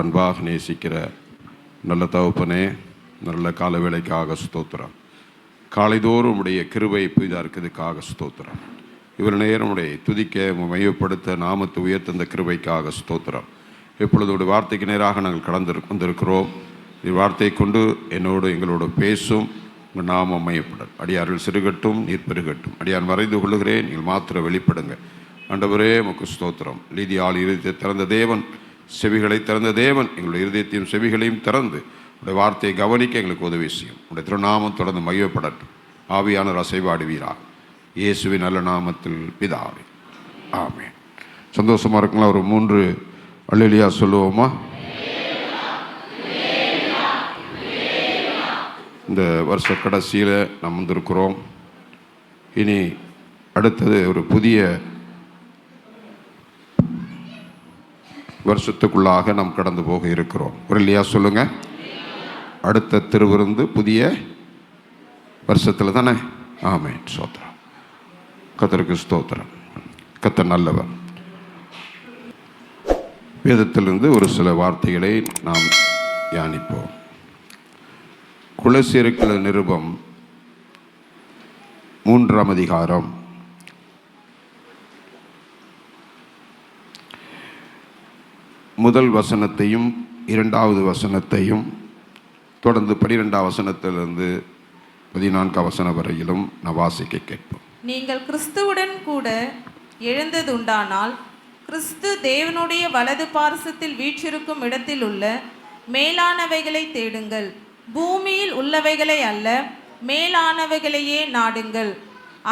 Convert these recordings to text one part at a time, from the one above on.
அன்பாக நேசிக்கிற நல்ல தகப்பனே, நல்ல கால வேளைக்காக ஸ்தோத்திரம். காலைதோறும் உடைய கிருபை புதிதாக இருக்கிறதுக்காக ஸ்தோத்திரம். இவர் நேரம் உடைய துதிக்க மையப்படுத்த நாமத்தை உயர்த்த கிருபைக்காக ஸ்தோத்திரம். இப்பொழுது ஒரு வார்த்தைக்கு நேராக நாங்கள் வந்திருக்கிறோம். இவ்வார்த்தையை கொண்டு என்னோடு எங்களோடு பேசும். உங்கள் நாமம் மையப்படும். அடியார்கள் சிறுகட்டும், நீர் பெருகட்டும். அடியான் வரைந்து கொள்ளுகிறேன், நீங்கள் மாத்திரம் வெளிப்படுங்க. ஆண்டவரே உமக்கு ஸ்தோத்திரம். நீதியால் இருதயத்தை திறந்த தேவன், செவிகளை திறந்த தேவன், எங்களுடைய இருதயத்தையும் செவிகளையும் திறந்து உடைய வார்த்தையை கவனிக்க எங்களுக்கு உதவி செய்யும். உடைய திருநாமம் தொடர்ந்து மையப்படட்டும். ஆவியானவர் அசைவாடுவீராக. இயேசுவின் நல்ல நாமத்தில் பிதாவே, ஆமென். சந்தோஷமாக இருக்கலாம். ஒரு 3 அல்லேலூயா சொல்லுவோமா? இந்த வருஷ கடைசியில் நாம் வந்திருக்கிறோம். இனி அடுத்தது ஒரு புதிய வருஷத்துக்குள்ளாக நாம் கடந்து போக இருக்கிறோம். ஒரு இல்லையா சொல்லுங்க. அடுத்த திருவிருந்து புதிய வருஷத்தில் தானே? ஆமென். ஸ்தோத்திரம். கர்த்தருக்கு ஸ்தோத்திரம். கர்த்தர் நல்லவர். வேதத்திலிருந்து ஒரு சில வார்த்தைகளை நாம் தியானிப்போம். கொலோசியருக்கு நிருபம் 3ஆம் அதிகாரம் 1 வசனத்தையும் 2வது வசனத்தையும் தொடர்ந்து 12ஆம் வசனத்திலிருந்து 14ஆம் வசனம் வரையிலும் நான் வாசிக்க கேட்போம். நீங்கள் கிறிஸ்துவுடன் கூட எழுந்ததுண்டானால் கிறிஸ்து தேவனுடைய வலது பார்சத்தில் வீற்றிருக்கும் இடத்தில் உள்ள மேலானவைகளை தேடுங்கள். பூமியில் உள்ளவைகளை அல்ல, மேலானவைகளையே நாடுங்கள்.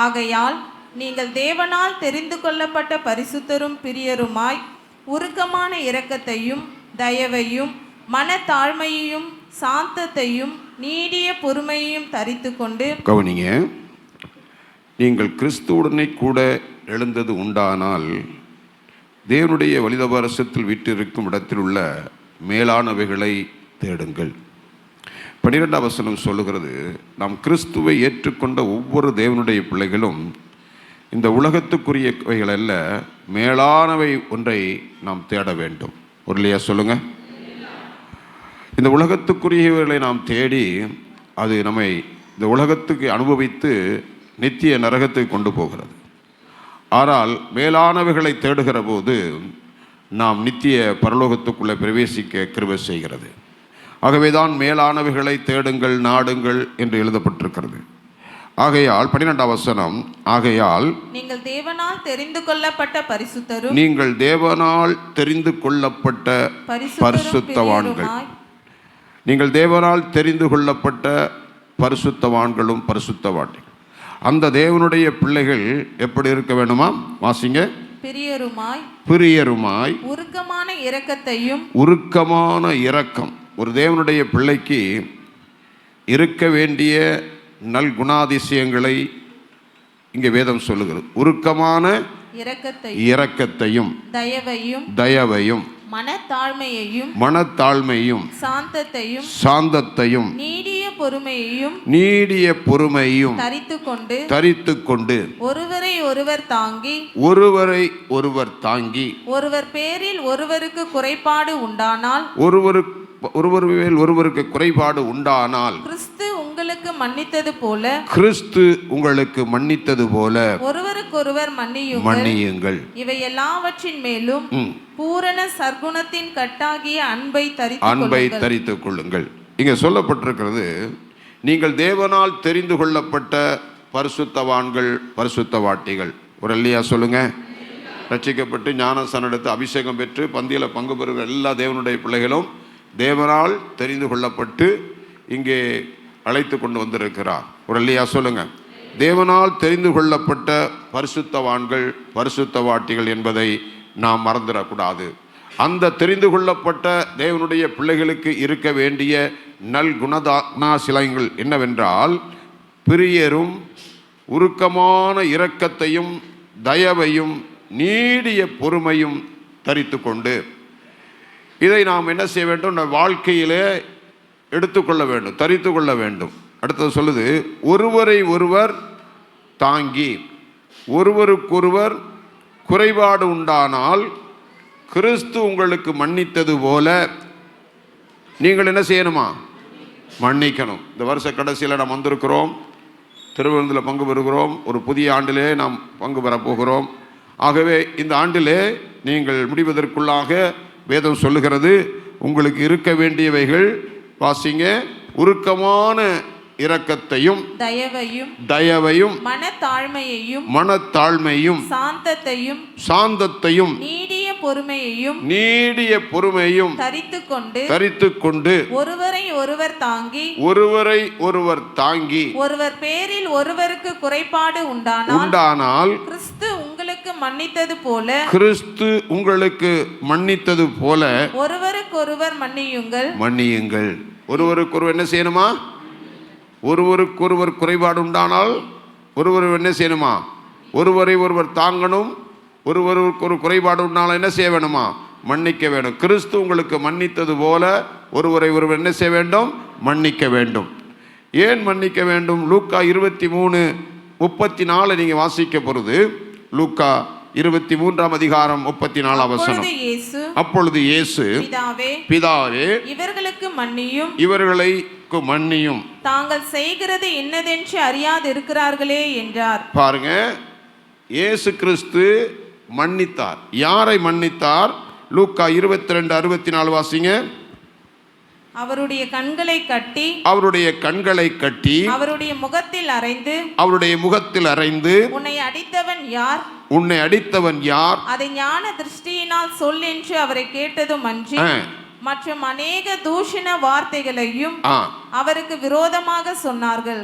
ஆகையால் நீங்கள் தேவனால் தெரிந்து கொள்ளப்பட்ட பரிசுத்தரும் பிரியருமாய் உருக்கமான இரக்கத்தையும் தயவையும் மனத்தாழ்மையையும் சாந்தத்தையும் நீடிய பொறுமையையும் தரித்து கொண்டு. கவனிங்க. நீங்கள் கிறிஸ்துவுடனே கூட எழுந்தது உண்டானால் தேவனுடைய வலிதபாரசத்தில் விட்டிருக்கும் இடத்தில் உள்ள மேலானவைகளை தேடுங்கள். 12ஆம் வசனம் சொல்லுகிறது, நாம் கிறிஸ்துவை ஏற்றுக்கொண்ட ஒவ்வொரு தேவனுடைய பிள்ளைகளும் இந்த உலகத்துக்குரியவைகள் அல்ல, மேலானவை ஒன்றை நாம் தேட வேண்டும். ஒரு இல்லையா சொல்லுங்க. இந்த உலகத்துக்குரியவைகளை நாம் தேடி அது நம்மை இந்த உலகத்துக்கு அனுபவித்து நித்திய நரகத்துக்கு கொண்டு போகிறது. ஆனால் மேலானவைகளை தேடுகிற போது நாம் நித்திய பரலோகத்துக்குள்ளே பிரவேசிக்க கிருபை செய்கிறது. ஆகவேதான் மேலானவைகளை தேடுங்கள் நாடுங்கள் என்று எழுதப்பட்டிருக்கிறது. ஆகையால் 12ஆம் வசனம், ஆகையால் நீங்கள் தேவனால் தெரிந்து கொள்ளப்பட்ட பரிசுத்தரும், நீங்கள் தேவனால் தெரிந்து கொள்ளப்பட்ட பரிசுத்தவான்கள், நீங்கள் தேவனால் தெரிந்து கொள்ளப்பட்ட பரிசுத்தவான்களும் பரிசுத்தவான்கள். அந்த தேவனுடைய பிள்ளைகள் எப்படி இருக்க வேண்டுமா? வாசிங்க. பிரியருமாய் உருக்கமான இரக்கத்தையும். உருக்கமான இரக்கம் ஒரு தேவனுடைய பிள்ளைக்கு இருக்க வேண்டிய நல்குணாதிசயங்களை இங்கே வேதம் சொல்லுகிறது. உருக்கமான இரக்கத்தையும் தயவையும் மனத்தாழ்மையும் சாந்தத்தையும் நீடிய பொறுமையையும் தரித்து கொண்டு ஒருவரை ஒருவர் தாங்கி ஒருவர் பேரில் ஒருவருக்கு குறைபாடு உண்டானால் ஒருவருக்கு குறைபாடு உண்டானால் கிறிஸ்து உங்களுக்கு மன்னித்தது போல ஒருவருக்கொருவர் மன்னியுங்கள். இவை எல்லாவற்றின் மேலும் பூரண சர்க்குணத்தின் கட்டாகிய அன்பை தரித்துக் கொள்ளுங்கள். இங்க சொல்லப்பட்டிருக்கிறது, நீங்கள் தேவனால் தெரிந்து கொள்ளப்பட்ட பரிசுத்தவான்கள் பரிசுத்தவாட்டிகள். ஒரு இல்லையா சொல்லுங்க. ரட்சிக்கப்பட்டு ஞானஸ்நானம் எடுத்து அபிஷேகம் பெற்று பந்தியில பங்கு பெறுகிற எல்லா தேவனுடைய பிள்ளைகளும் தேவனால் தெரிந்து கொள்ளப்பட்டு இங்கே அழைத்து கொண்டு வந்திருக்கிறார். ஒரு இல்லையா சொல்லுங்க. தேவனால் தெரிந்து கொள்ளப்பட்ட பரிசுத்தவான்கள் பரிசுத்தவாட்டிகள் என்பதை நாம் மறந்துடக்கூடாது. அந்த தெரிந்து கொள்ளப்பட்ட தேவனுடைய பிள்ளைகளுக்கு இருக்க வேண்டிய நல்குணாசிலங்கள் என்னவென்றால், பிரியரும் உருக்கமான இரக்கத்தையும் தயவையும் நீடிய பொறுமையும் தரித்து கொண்டு, இதை நாம் என்ன செய்ய வேண்டும்? வாழ்க்கையிலே எடுத்துக்கொள்ள வேண்டும், தரித்து கொள்ள வேண்டும். அடுத்தது சொல்லுது, ஒருவரை ஒருவர் தாங்கி ஒருவருக்கொருவர் குறைபாடு உண்டானால் கிறிஸ்து உங்களுக்கு மன்னித்தது போல நீங்கள் என்ன செய்யணுமா? மன்னிக்கணும். இந்த வருஷ கடைசியில் நாம் வந்திருக்கிறோம், திருவிருந்தில் பங்கு பெறுகிறோம். ஒரு புதிய ஆண்டிலே நாம் பங்கு பெறப் போகிறோம். ஆகவே இந்த ஆண்டிலே நீங்கள் முடிவதற்குள்ளாக வேதம் சொல்லுகிறது, உங்களுக்கு இருக்க வேண்டியவைகள் வாசிங்க, உருக்கமான இரக்கத்தையும் தயவையும் மனத்தாழ்மையும் சாந்தத்தையும் நீடிய பொறுமையும் தரித்துக்கொண்டு ஒருவரை ஒருவர் தாங்கி ஒருவர் பேரில் ஒருவருக்கு குறைபாடு உண்டானால் கிறிஸ்து உங்களுக்கு மன்னித்தது போல ஒருவருக்கொருவர் மன்னியுங்கள். ஒருவருக்கொருவர் என்ன செய்யணுமா? ஒருவருக்கொருவர் குறைபாடு உண்டானால் ஒருவர் என்ன செய்யணுமா? ஒருவரை ஒருவர் தாங்கணும். ஒருவருக்கு ஒரு குறைபாடு உண்டானால் என்ன செய்ய வேணுமா? மன்னிக்க வேண்டும். கிறிஸ்து உங்களுக்கு மன்னித்தது போல ஒருவரை ஒருவர் என்ன செய்ய வேண்டும்? மன்னிக்க வேண்டும். ஏன் மன்னிக்க வேண்டும்? லூக்கா 23:34 நீங்கள் வாசிக்க பொழுது, லூக்கா 23 அதிகாரம் 34 வசனம். அப்பொழுது இயேசு, பிதாவே இவர்களுக்கு மன்னியும், தாங்கள் செய்கிறது என்னதென்று அறியாது இருக்கிறார்களே என்றார். பாருங்க, இயேசு கிறிஸ்து மன்னித்தார். யாரை மன்னித்தார்? லூக்கா 22:64 வாசிங்க. அவருடைய கண்களை கட்டி அவருடைய முகத்தில் அறைந்து உன்னை அடித்தவன் யார்? அதை ஞான திருஷ்டியினால் சொல் என்று அவரை கேட்டதும் அன்றி மற்றும் அநேக தூஷண வார்த்தைகளையும் அவருக்கு விரோதமாக சொன்னார்கள்.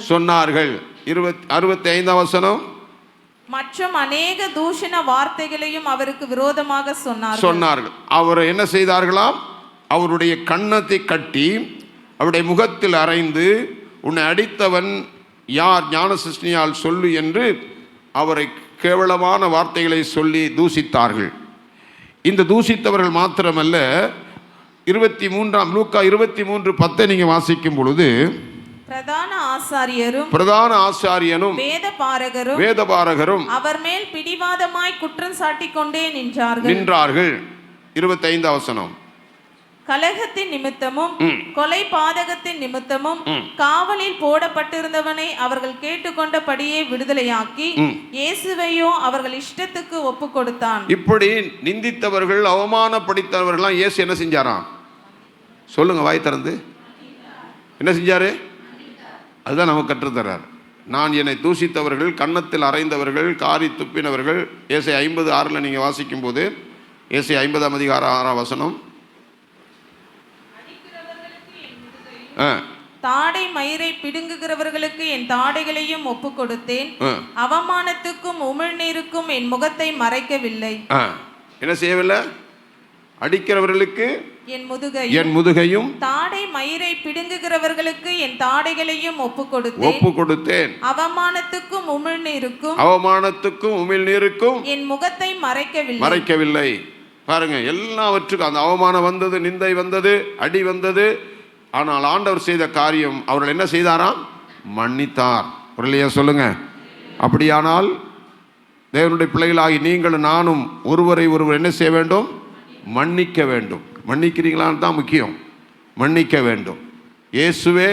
65 வசனம். மற்றும் அநேக தூஷண வார்த்தைகளையும் அவருக்கு விரோதமாக சொன்னார்கள். அவர் என்ன செய்தார்களாம்? அவருடைய கன்னத்தை கட்டி அவருடைய முகத்தில் அறைந்து, உன்னை அடித்தவன் யார்? ஞான சிருஷ்டியால் சொல்லு என்று அவரை கேவலமான வார்த்தைகளை சொல்லி தூசித்தார்கள். இந்த தூசித்தவர்கள் மாத்திரமல்ல, 23 லூக்கா 23:10 நீங்க வாசிக்கும் பொழுது, பிரதான ஆசாரியனும் வேதபாரகரும் அவர் மேல் பிடிவாதமாய் குற்றம் சாட்டிக் கொண்டே நின்றார்கள். 25 வசனம். கலகத்தின் நிமித்தமும் கொலை பாதகத்தின் நிமித்தமும் காவலில் போடப்பட்டிருந்தவனை அவர்கள் கேட்டுக்கொண்டபடியே விடுதலையாக்கி இயேசுவையோ அவர்கள் இஷ்டத்துக்கு ஒப்பு கொடுத்தான். இப்படி நிந்தித்தவர்கள், அவமானப்படுத்தவர்கள் இயேசு என்ன செஞ்சாராம்? சொல்லுங்க, வாய் திறந்து. என்ன செஞ்சாரு? அதுதான் நமக்கு கற்றுத்தர்றார். நான் என்னை தூசித்தவர்கள், கன்னத்தில் அறைந்தவர்கள், காரி துப்பினவர்கள். ஏசாயா 50:6 நீங்க வாசிக்கும் போது, ஏசாயா 50 அதிகாரம் 6 வசனம். தாடை மயிரை பிடுங்குகிறவர்களுக்கு என் தாடைகளையும் ஒப்பு கொடுத்தேன், அவமானத்துக்கும் உமிழ்நீருக்கும் என் முகத்தை மறைக்கவில்லை. என்ன செய்யவில்லை? அடிக்கிறவர்களுக்கு என் முதுகையும் தாடை மயிரை பிடுங்குகிறவர்களுக்கு என் தாடைகளையும் ஒப்பு கொடுத்தேன், அவமானத்துக்கும் உமிழ்நீருக்கும் என் முகத்தை மறைக்கவில்லை. பாருங்க, எல்லாவற்றுக்கும் அந்த அவமானம் வந்தது, நிந்தை வந்தது, அடி வந்தது. ஆனால் ஆண்டவர் செய்த காரியம், அவர்கள் என்ன செய்தாராம்? மன்னித்தார். இல்லையா? சொல்லுங்க. அப்படியானால் தேவனுடைய பிள்ளைகளாகி நீங்களும் நானும் ஒருவரை ஒருவர் என்ன செய்ய வேண்டும்? மன்னிக்க வேண்டும். மன்னிக்கிறீங்களான்னு தான் முக்கியம். மன்னிக்க வேண்டும். இயேசுவே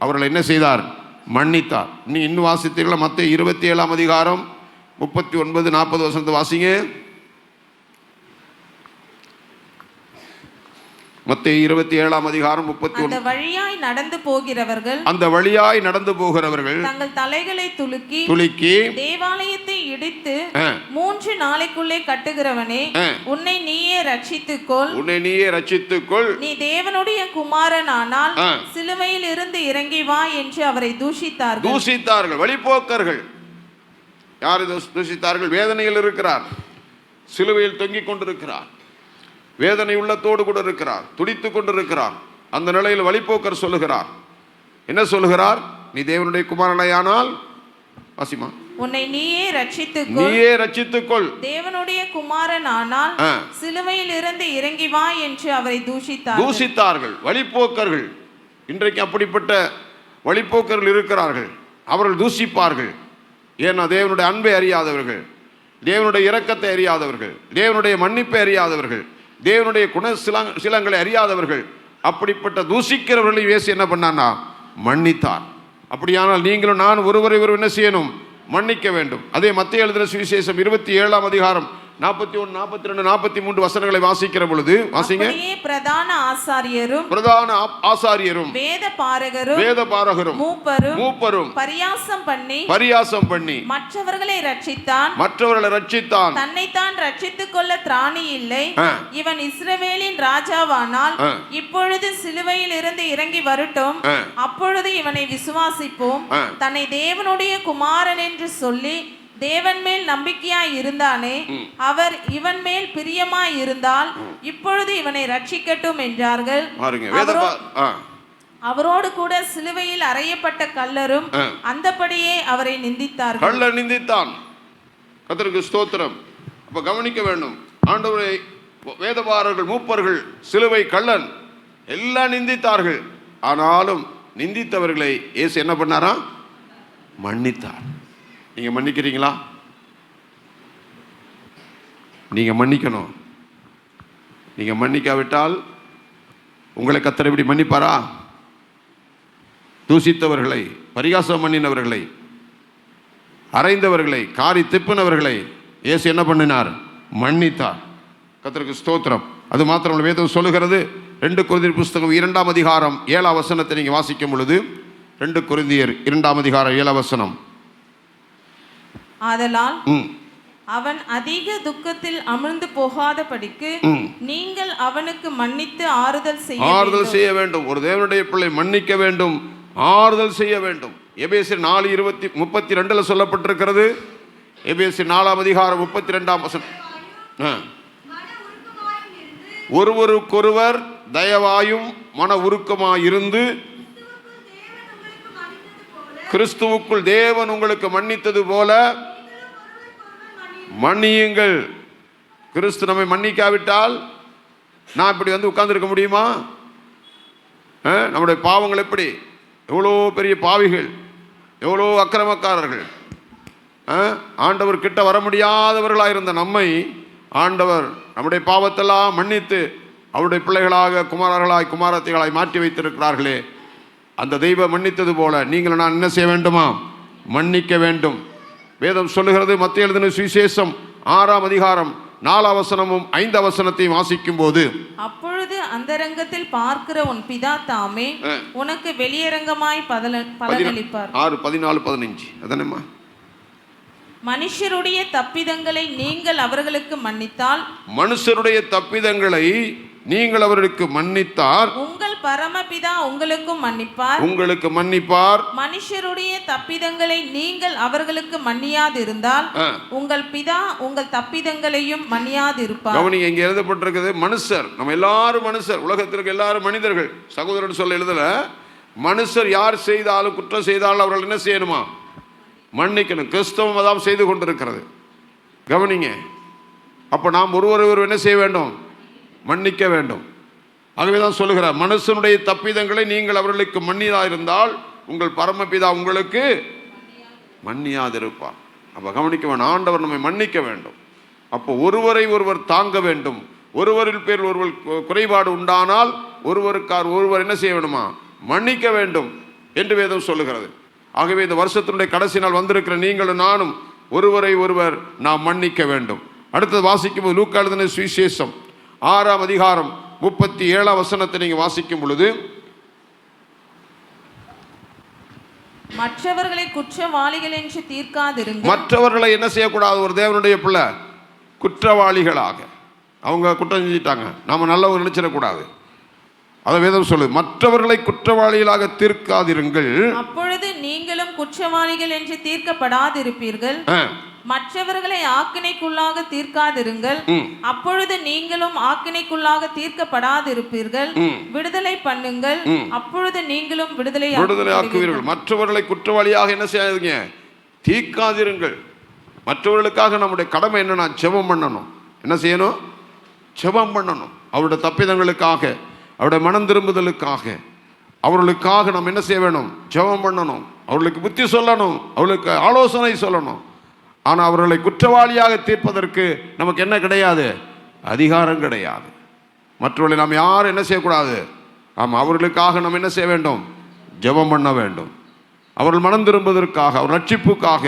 அவர்கள் என்ன செய்தார்? மன்னித்தார். நீ இன்னும் வாசித்தீர்களா? மத்தேயு 27 அதிகாரம் 39-40 வசனத்தை வாசிங்க. மத்தேயு 27 அதிகாரம் 31. அந்த வழியாய் நடந்து போகிறவர்கள் தங்கள் தலைகளை துலுக்கி தேவாலயத்தை இடித்து 3 நாளைக்குள்ளே கட்டுகிறவனே, உன்னை நீயே ரட்சித்துக்கொள், நீ தேவனுடைய குமாரனானால் சிலுவையில் இருந்து இறங்கி வா என்று அவரை தூஷித்தார்கள். வழிபோக்கர்கள். யார் தூஷித்தார்கள்? வேதனையில் இருக்கிறார், சிலுவையில் தொங்கிக் கொண்டிருக்கிறார், வேதனை உள்ளத்தோடு கூட இருக்கிறார், துடித்து கொண்டிருக்கிறார். அந்த நிலையில் வழிபோக்கர் சொல்லுகிறார். என்ன சொல்லுகிறார்? நீ தேவனுடைய குமாரனாயானால் வாசிமா, உன்னை நீயே ரட்சித்துக்கொள், தேவனுடைய குமாரனானால் சிலுவையில் இருந்து இறங்கி வா என்று அவரை தூஷித்தார்கள். வழிபோக்கர்கள். இன்றைக்கு அப்படிப்பட்ட வழிபோக்கர்கள் இருக்கிறார்கள். அவர்கள் தூஷிப்பார்கள். ஏன்னா தேவனுடைய அன்பை அறியாதவர்கள், தேவனுடைய இரக்கத்தை அறியாதவர்கள், தேவனுடைய மன்னிப்பை அறியாதவர்கள், தேவனுடைய குண சிலங்களை அறியாதவர்கள் அப்படிப்பட்ட தூஷிக்கிறவர்களை இயேசு என்ன பண்ணானா மன்னித்தார். அப்படியானால் நீங்களும் நான் ஒருவரை ஒருவர் என்ன செய்யணும்? மன்னிக்க வேண்டும். அதே மத்தேயு எழுதின சுவிசேஷம் 27ஆம் அதிகாரம் 41, 42, 43 வசனங்களை வாசிக்கிற பொழுது வாசிங்க. பிரதான ஆசாரியரும் வேத பாரகரும் மூப்பரும் பரியாசம் பண்ணி மற்றவர்களை ரட்சித்தான் தன்னைத்தான் ரட்சித்துக் கொள்ள திராணி இல்லை. இவன் இஸ்ரவேலின் ராஜாவானால் இப்பொழுது சிலுவையில் இருந்து இறங்கி வரட்டும், அப்பொழுது இவனை விசுவாசிப்போம். தன்னை தேவனுடைய குமாரன் என்று சொல்லி தேவன் மேல் நம்பிக்கையாய் இருந்தானே, அவர் இவன் மேல் பிரியமாய் இருந்தால் இப்பொழுது இவனை ரட்சிக்கட்டும் என்றார்கள். அவரோடு கூட சிலுவையில் அறையப்பட்ட கல்லரும் அந்தபடியே அவரை நிந்தித்தார்கள். கள்ளர் நிந்தித்தான். கர்த்தருக்கு ஸ்தோத்திரம். அப்ப கவனிக்க வேண்டும், ஆண்டவரை வேதபாரர்கள் மூப்பர்கள் சிலுவை கள்ளன் எல்லாம் நிந்தித்தார்கள். ஆனாலும் நிந்தித்தவர்களை இயேசு என்ன பண்ணாரா? மன்னித்தார். நீங்க மன்னிக்கிறீங்களா? நீங்க மன்னிக்கணும். நீங்க மன்னிக்காவிட்டால் உங்களை கர்த்தர் எப்படி மன்னிப்பாரா? தூஷித்தவர்களை, பரிகாசம் பண்ணினவர்களை, அறைந்தவர்களை, காரி திப்பினவர்களை இயேசு என்ன பண்ணினார்? மன்னித்தார். கர்த்தருக்கு ஸ்தோத்திரம். அது மாத்திரம் வேதம் சொல்லுகிறது. 2 கொரிந்தியர் புஸ்தகம் 2ஆம் அதிகாரம் 7ஆம் வசனத்தை நீங்க வாசிக்கும் பொழுது 2 கொரிந்தியர் 2ஆம் அதிகாரம் 7ஆம் வசனம். ஆதலால் அவன் அதிக துக்கத்தில் அமிழ்ந்து போகாதபடிக்கு நீங்கள் அவனுக்கு மன்னித்து ஆறுதல் செய்ய வேண்டும். ஒரு தேவனுடைய பிள்ளை மன்னிக்க வேண்டும், ஆறுதல் செய்ய வேண்டும். எபேசியர் 4:32 சொல்லப்பட்டிருக்கிறது. எபேசியர் 4ஆம் அதிகாரம் 32ஆம் வசனம். ஒருவருக்கொருவர் தயவாயும் மன உருக்கமாயிருந்து கிறிஸ்துவுக்குள் தேவன் உங்களுக்கு மன்னித்தது போல மன்னியுங்கள். கிறிஸ்து நம்மை மன்னிக்காவிட்டால் நான் இப்படி வந்து உட்கார்ந்துருக்க முடியுமா? நம்முடைய பாவங்கள் எப்படி, எவ்வளோ பெரிய பாவிகள், எவ்வளோ அக்கிரமக்காரர்கள், ஆண்டவர் கிட்ட வர முடியாதவர்களாக இருந்த நம்மை ஆண்டவர் நம்முடைய பாவத்தெல்லாம் மன்னித்து அவருடைய பிள்ளைகளாக, குமாரர்களாய் குமாரத்திகளாய் மாற்றி வைத்திருக்கிறார்களே. அந்த தெய்வம் மன்னித்தது போல நீங்கள் நான் என்ன செய்ய வேண்டுமா? மன்னிக்க வேண்டும். வேதம் சொல்லுகிறது. மத்தேயு எழுதின சுவிசேஷம் 6ஆம் அதிகாரம் 4ஆம் வசனமும் 5ஆம் வசனத்தையும் வாசிக்கும் போது, அப்பொழுது அந்தரங்கத்தில் பார்க்கிற உன் பிதா தாமே உனக்கு வெளியரங்கமாய் பலனளிப்பார். 6, 14, 15 அதானேம்மா? மனுஷருடைய தப்பிதங்களை நீங்கள் அவர்களுக்கு மன்னித்தால், மனுஷருடைய தப்பிதங்களை நீங்கள் அவர்களுக்கு மன்னித்தார், உங்கள் பரமபிதா உங்களுக்கும் மன்னிப்பார். மனுஷருடைய தப்பிதங்களை நீங்கள் அவர்களுக்கு மன்னியாதிருந்தால் உங்கள் பிதா உங்கள் தப்பிதங்களையும் மன்னியாதிருப்பார். கவனிங்க, இங்க எழுதப்பட்டிருக்கிறது மனுஷர். நம்ம எல்லாரும் மனுஷர், உலகத்திற்கு எல்லாரும் மனிதர்கள். சகோதரன் சொல்ல எழுதல, மனுஷர் யார் செய்தாலும் குற்றம் செய்தாலும் அவர்கள் என்ன செய்யணுமா? மன்னிக்கணும். கிறிஸ்தவம் அதான் செய்து கொண்டிருக்கிறது. கவனிங்க, அப்ப நாம் ஒருவர் என்ன செய்ய வேண்டும்? மன்னிக்க வேண்டும். ஆகவேதான் சொல்லுகிறார், மனுஷனுடைய தப்பிதங்களை நீங்கள் அவர்களுக்கு மன்னியாதிருந்தால் உங்கள் பரமபிதா உங்களுக்கு மன்னியாதிருப்பார். அப்ப கவனிக்க வேண்டும், ஆண்டவர் நம்மை மன்னிக்க வேண்டும். அப்போ ஒருவரை ஒருவர் தாங்க வேண்டும். ஒருவரில் பேர் ஒருவர் குறைபாடு உண்டானால் ஒருவர் என்ன செய்ய வேண்டுமா? மன்னிக்க வேண்டும் என்று வேதம் சொல்லுகிறது. ஆகவே இந்த வருஷத்தினுடைய கடைசி நாள் வந்திருக்கிற நீங்களும் நானும் ஒருவரை ஒருவர் நாம் மன்னிக்க வேண்டும். அடுத்தது வாசிக்கும் போது லூக்கா எழுதின சுவிசேஷம் 6ஆம் அதிகாரம் 37ஆம் வசனத்தை நீங்க வாசிக்கும் பொழுது, மற்றவர்களை குற்றவாளிகள் என்று தீர்க்காதிருங்கள். மற்றவர்களை என்ன செய்யக்கூடாது? ஒரு தேவனுடைய பிள்ளை குற்றவாளிகளாக, அவங்க குற்றம் செஞ்சிட்டாங்க, நாம நல்லவங்க நினைச்சிடக்கூடாது. அதை வேதம் சொல்லு, மற்றவர்களை குற்றவாளிகளாக தீர்க்காதிருங்கள், அப்பொழுது நீங்களும் குற்றவாளிகள் என்று தீர்க்கப்படாதிருப்பீர்கள். மற்றவர்களை ஆக்கினைக்குள்ளாக தீர்க்காதிருங்கள், அப்பொழுது நீங்களும் ஆக்கினைக்குள்ளாக தீர்க்கப்படாதிருப்பீர்கள். விடுதலை பண்ணுங்கள், அப்பொழுது நீங்களும் விடுதலை ஆக்குவீர்கள். மற்றவர்களை குற்றவாளியாக என்ன செய்யாதீங்க? தீர்க்காதிருங்கள். மற்றவர்களுக்காக நம்முடைய கடமை என்னன்னா, ஜெபம் பண்ணணும். என்ன செய்யணும்? ஜெபம் பண்ணணும். அவருடைய தப்பிதங்களுக்காக, அவருடைய மனம் திரும்புதலுக்காக, அவர்களுக்காக நம்ம என்ன செய்ய வேணும்? ஜெபம் பண்ணணும். அவர்களுக்கு புத்தி சொல்லணும், அவர்களுக்கு ஆலோசனை சொல்லணும். ஆனால் அவர்களை குற்றவாளியாக தீர்ப்பதற்கு நமக்கு என்ன கிடையாது? அதிகாரம் கிடையாது. மற்றவர்களை நாம் யாரும் என்ன செய்யக்கூடாது? ஆமாம், அவர்களுக்காக நம்ம என்ன செய்ய வேண்டும்? ஜெபம் பண்ண வேண்டும். அவர்கள் மனம் திரும்புவதற்காக, அவர் ரட்சிப்புக்காக,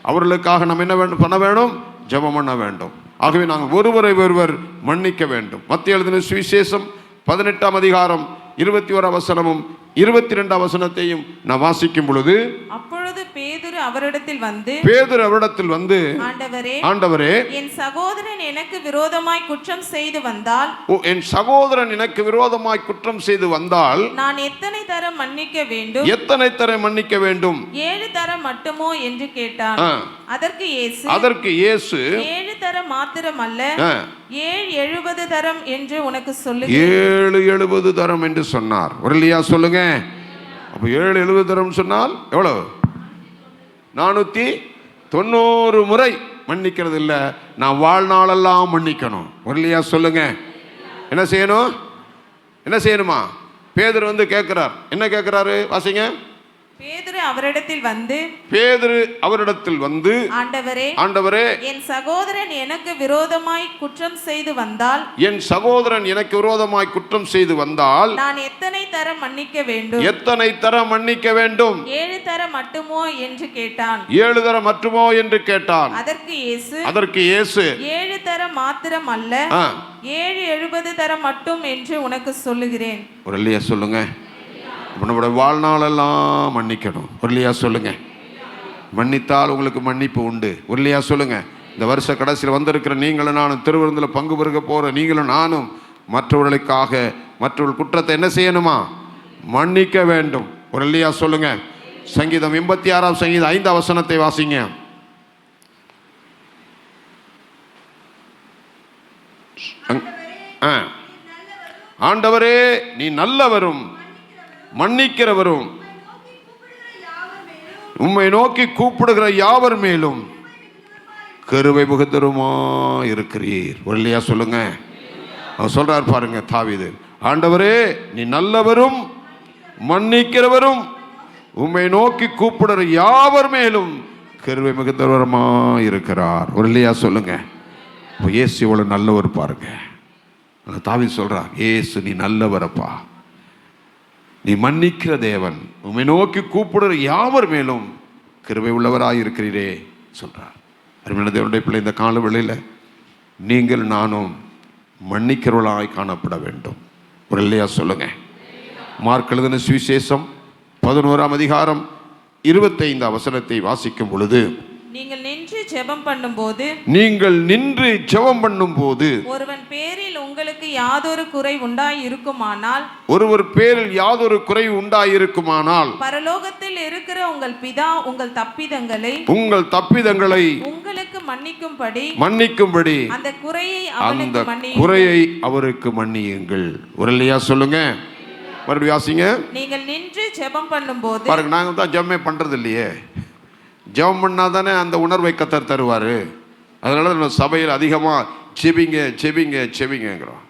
அவர்களுக்காக நம்ம என்ன வேண்டும் பண்ண வேண்டும்? ஜெபம் பண்ண வேண்டும். ஆகவே நாங்கள் ஒருவரை ஒருவர் மன்னிக்க வேண்டும். மத்திய எழுதின சுவிசேஷம் 18ஆம் அதிகாரம் 21 வசனமும் 22 வசனத்தையும் நான் வாசிக்கும் பொழுது, அப்பொழுது பேதுரு அவரிடத்தில் வந்து ஆண்டவரே, என் சகோதரன் எனக்கு விரோதமாய் குற்றம் செய்து வந்தால் என் சகோதரன் எனக்கு விரோதமாய் குற்றம் செய்து வந்தால் நான் எத்தனை தரம் மன்னிக்க வேண்டும்? 7 தரம் மட்டுமோ என்று கேட்டான். அதற்கு இயேசு 7 தரம் மாத்திரமல்ல, 70 தரம் என்று உனக்கு சொல்லுகிறேன். 70 தரம் என்று சொன்னார். இல்லையா சொல்லுங்க. அப்ப 70 தரம் சொன்னால் எவ்வளவு? 490 முறை மன்னிக்கிறது இல்ல, நான் வாழ்நாளெல்லாம் மன்னிக்கணும். இல்லையா சொல்லுங்க. என்ன செய்யணுமா? பேதுரு வந்து கேட்கிறார். என்ன கேட்கிறாரு? வாசிங்க. பேதுரு அவரிடத்தில் வந்து ஆண்டவரே, என் சகோதரன் எனக்கு விரோதமாய் குற்றம் செய்து வந்தால் நான் எத்தனை தரம் மன்னிக்க வேண்டும்? 7 தரம் மட்டுமோ என்று கேட்டான். 7 தரம் மட்டுமோ என்று கேட்டான். அதற்கு இயேசு 7 தரம் மாத்திரம் அல்ல, 70 தரம் மட்டும் என்று உனக்கு சொல்லுகிறேன். ஒரு இல்லையா சொல்லுங்க. நம்முடைய வாழ்நாளெல்லாம் மன்னிக்கணும். இல்லையா சொல்லுங்க. மன்னித்தால் உங்களுக்கு மன்னிப்பு உண்டு. இல்லையா சொல்லுங்க. இந்த வருஷ கடைசியில் வந்திருக்கிற நீங்களும் நானும், திருவிருந்தில் பங்கு பெருக போகிற நீங்களும் நானும் மற்றவர்களுக்காக மற்றவர்கள் குற்றத்தை என்ன செய்யணுமா? மன்னிக்க வேண்டும். ஒரு இல்லையா சொல்லுங்க. சங்கீதம் 86ஆம் சங்கீதம் 5ஆம் வசனத்தை வாசிங்க. ஆண்டவரே, நீ நல்லவரும் மன்னிக்கிறவரும், உம்மை நோக்கி கூப்பிடுகிற யாவர் மேலும் கிருபை மிகுந்தவருமா இருக்கிறீர். இல்லையா சொல்லுங்க. அவர் சொல்றார் பாருங்க தாவீது, ஆண்டவரே நீ நல்லவரும் மன்னிக்கிறவரும், உம்மை நோக்கி கூப்பிடுகிற யாவர் மேலும் கிருபை மிகுந்தவருமா இருக்கிறார். இல்லையா சொல்லுங்க. இப்போ இயேசு இவ்வளவு நல்லவர் பாருங்க. தாவீது சொல்றார், இயேசு நீ நல்லவரப்பா, நீ மன்னிக்கிற தேவன், உம்மை நோக்கி கூப்பிடுற யாவர் மேலும் கிருபை உள்ளவராயிருக்கிறீரே சொல்றார். அருமையான தேவனுடைய பிள்ளை, இந்த கால வேளையில் நீங்கள் நானும் மன்னிக்கிறவர்களாய் காணப்பட வேண்டும். ஒரு இல்லையா சொல்லுங்க. மார்க் எழுதின சுவிசேஷம் 11ஆம் அதிகாரம் 25ஆம் வசனத்தை வாசிக்கும் பொழுது, நீங்கள் நின்று ஜெபம் பண்ணும்போது ஒருவன் பேரில் உங்களுக்கு யாதொரு குறை உண்டாயிருக்குமானால் பரலோகத்தில் இருக்கிற உங்கள் பிதா உங்கள் தப்பிதங்களை உங்களுக்கு மன்னிக்கும்படி அந்த குறையை அவருக்கு மன்னியுங்கள். ஒரு இல்லையா சொல்லுங்க. மறுபடியும் வாசிங்க. நீங்கள் நின்று ஜெபம் பண்ணும்போது, பாருங்க, நாங்க தான் ஜெபமே பண்றது இல்லையே. ஜெபம் பண்ணால் தானே அந்த உணர்வை கர்த்தர் தருவார். அதனால நம்ம சபையில் அதிகமாக செபிங்கிறோம்.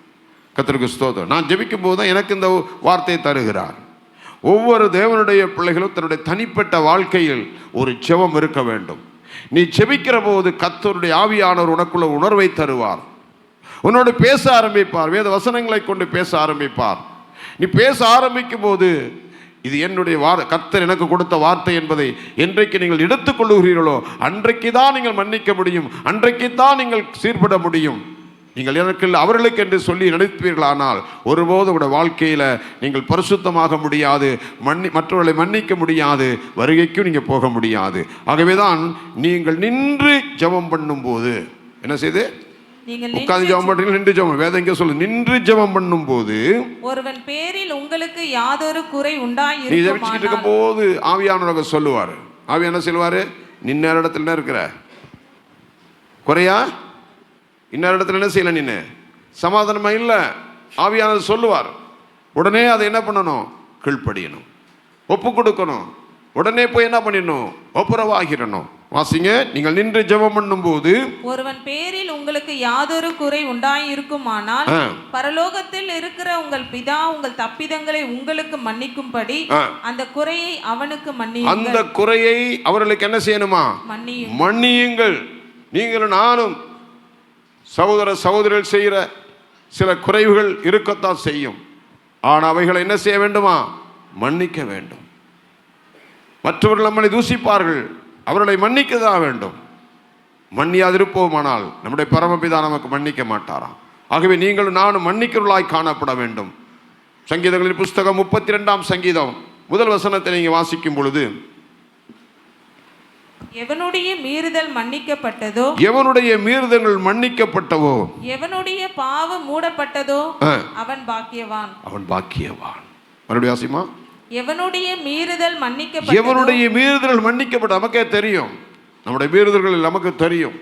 கர்த்தருக்கு ஸ்தோத்திரம். நான் ஜெபிக்கும் போது தான் எனக்கு இந்த வார்த்தையை தருகிறார். ஒவ்வொரு தேவனுடைய பிள்ளைகளும் தன்னுடைய தனிப்பட்ட வாழ்க்கையில் ஒரு ஜெபம் இருக்க வேண்டும். நீ ஜெபிக்கிற போது கர்த்தருடைய ஆவியானவர் உனக்குள்ள உணர்வை தருவார். உன்னோடு பேச ஆரம்பிப்பார். வேத வசனங்களை கொண்டு பேச ஆரம்பிப்பார். நீ பேச ஆரம்பிக்கும் போது, இது என்னுடைய கர்த்தர் எனக்கு கொடுத்த வார்த்தை என்பதை என்றைக்கு நீங்கள் எடுத்துக்கொள்ளுகிறீர்களோ அன்றைக்கு தான் நீங்கள் மன்னிக்க முடியும், அன்றைக்கு தான் நீங்கள் சீர்பட முடியும். நீங்கள் எனக்கு அவர்களுக்கு என்று சொல்லி நினைப்பீர்களானால் ஒருபோது உங்களுடைய வாழ்க்கையில் நீங்கள் பரிசுத்தமாக முடியாது, மற்றவர்களை மன்னிக்க முடியாது, வருகைக்கும் நீங்கள் போக முடியாது. ஆகவே தான் நீங்கள் நின்று ஜெபம் பண்ணும்போது என்ன செய்து உட்கார்ந்து ஜெபம் பண்றீங்க, நின்று ஜெபம். வேதம் எங்க சொல்லு, நின்று ஜெபம் பண்ணும்போது ஒருவன் பேரில் உங்களுக்கு யாதொரு குறை உண்டாயிருக்குமானால், நீ ஜெபிச்சிட்டு இருக்கும் போது ஆவியானவர் சொல்லுவார். ஆவியான சொல்லுவாரு, நின்ன இடத்துல என்ன இருக்கிற குறையா, இன்னொரு இடத்துல என்ன செய்யல, நின்று சமாதானமா இல்ல, ஆவியானவர் சொல்லுவார். உடனே அதை என்ன பண்ணணும், கீழ்ப்படியணும், ஒப்பு கொடுக்கணும். உடனே போய் என்ன பண்ணிடணும், ஒப்புரவாகிடணும். வாசிங்க. நீங்கள் நின்று ஜெபம் பண்ணும் போது ஒருவன் பேரில் உங்களுக்கு யாதொரு குறை உண்டாயிருக்குமானால் பரலோகத்தில் இருக்கிற உங்கள் பிதா உங்கள் தப்பிதங்களை உங்களுக்கு மன்னிக்கும்படி அந்த குறையை அவனுக்கு மன்னியுங்கள். அந்த குறையை அவர்களுக்கு என்ன செய்யணுமா, மன்னியுங்கள். நீங்களும் நானும் சகோதரர்கள் செய்கிற சில குறைவுகள் இருக்கத்தான் செய்யும். ஆனால் அவைகளை என்ன செய்ய வேண்டுமா? மன்னிக்க வேண்டும். மற்றவர்கள் நம்மளை தூசிப்பார்கள், அவர்களை மன்னிக்க தான் வேண்டும். மன்னியாதிருப்போமானால் நம்முடைய பரமபிதா நமக்கு மன்னிக்க மாட்டாராம். ஆகவே நீங்களும் நானும் மன்னிக்கிறவர்களாய் காணப்பட வேண்டும். சங்கீதங்களின் புஸ்தகம் 32ஆம் சங்கீதம் முதல் வசனத்தை நீங்கள் வாசிக்கும் பொழுது, எவனுடைய மீறுதல் மன்னிக்கப்பட்டதோ, எவனுடைய மீறுதல்கள் மன்னிக்கப்பட்டவோ, எவனுடைய பாவம் மூடப்பட்டதோ அவன் பாக்கியவான். அவன் பாக்கியவான். மறுபடியும் வாசிமா. எவனுடைய மீறுதல் மன்னிக்கப்பட்டதோ, எவனுடைய மீறுதல்கள் மன்னிக்கப்பட்ட, நமக்கே தெரியும் நம்முடைய மீறுதல்கள் நமக்கு தெரியும்.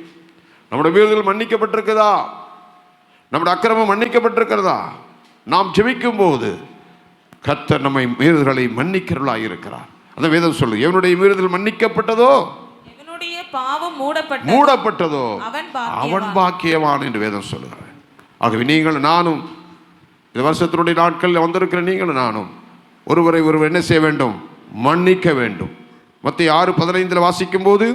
நம்முடைய மீறுதல் மன்னிக்கப்பட்டிருக்குதா? நம்முடைய அக்கிரமம் மன்னிக்கப்பட்டிருக்கிறதா? நாம் ஜெபிக்கும் போது கர்த்தர் நம்மை மீறுதல்களை மன்னிக்கிறவர்களாய் இருக்கிறார். அந்த வேதம் சொல்லு, எவனுடைய மீறுதல் மன்னிக்கப்பட்டதோ, எவனுடைய பாவம் மூடப்பட்டதோ அவன் பாக்கியவான் என்று வேதம் சொல்லுகிறார். ஆகவே நீங்கள் நானும் இந்த வருஷத்தினுடைய நாட்களில் வந்திருக்கிற நீங்களும் நானும் ஒருவரை ஒருவர் என்ன செய்ய வேண்டும்? மன்னிக்க வேண்டும். மத்தேயு 6:15 வாசிக்கும் போது,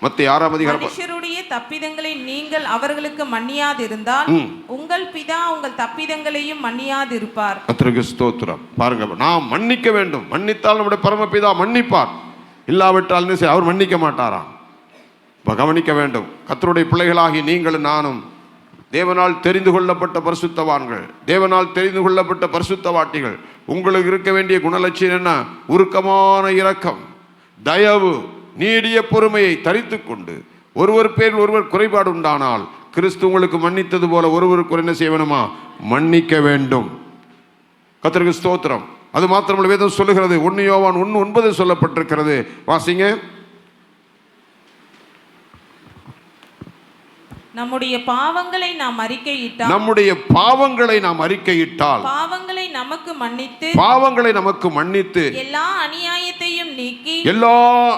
மத்தேயு 6ஆம் அதிகாரம், மனுஷருடைய தப்பிதங்களை நீங்கள் அவர்களுக்கு மன்னியாதிருந்தால் உங்கள் பிதா உங்கள் தப்பிதங்களையும் மன்னியாதிருப்பார். கர்த்தருக்கு ஸ்தோத்திரம். பாருங்க, நாம் மன்னிக்க வேண்டும். மன்னித்தால் நம்முடைய பரமபிதா மன்னிப்பார், இல்லாவிட்டால் அவர் மன்னிக்க மாட்டாராம். இப்போ கவனிக்க வேண்டும். கர்த்தருடைய பிள்ளைகளாகி நீங்களும் நானும் தேவனால் தெரிந்து கொள்ளப்பட்ட பரிசுத்தவான்கள், தேவனால் தெரிந்து கொள்ளப்பட்ட பரிசுத்தவாட்டிகள். உங்களுக்கு இருக்க வேண்டிய குணலட்சியம் என்ன? உருக்கமான இரக்கம், தயவு, நீடிய பொறுமையை தரித்து கொண்டு ஒருவர் பேரில் ஒருவர் குறைபாடு உண்டானால் கிறிஸ்து உங்களுக்கு மன்னித்தது போல ஒருவருக்கு என்ன செய்ய வேணுமா? மன்னிக்க வேண்டும். கர்த்தருக்கு ஸ்தோத்திரம். அது மாத்திரமல்ல, வேதம் சொல்லுகிறது, 1 யோவான் 1:9 சொல்லப்பட்டிருக்கிறது. வாசிங்க. நம்முடைய பாவங்களை நாம் அறிக்கையிட்டால், பாவங்களை நமக்கு மன்னித்து எல்லா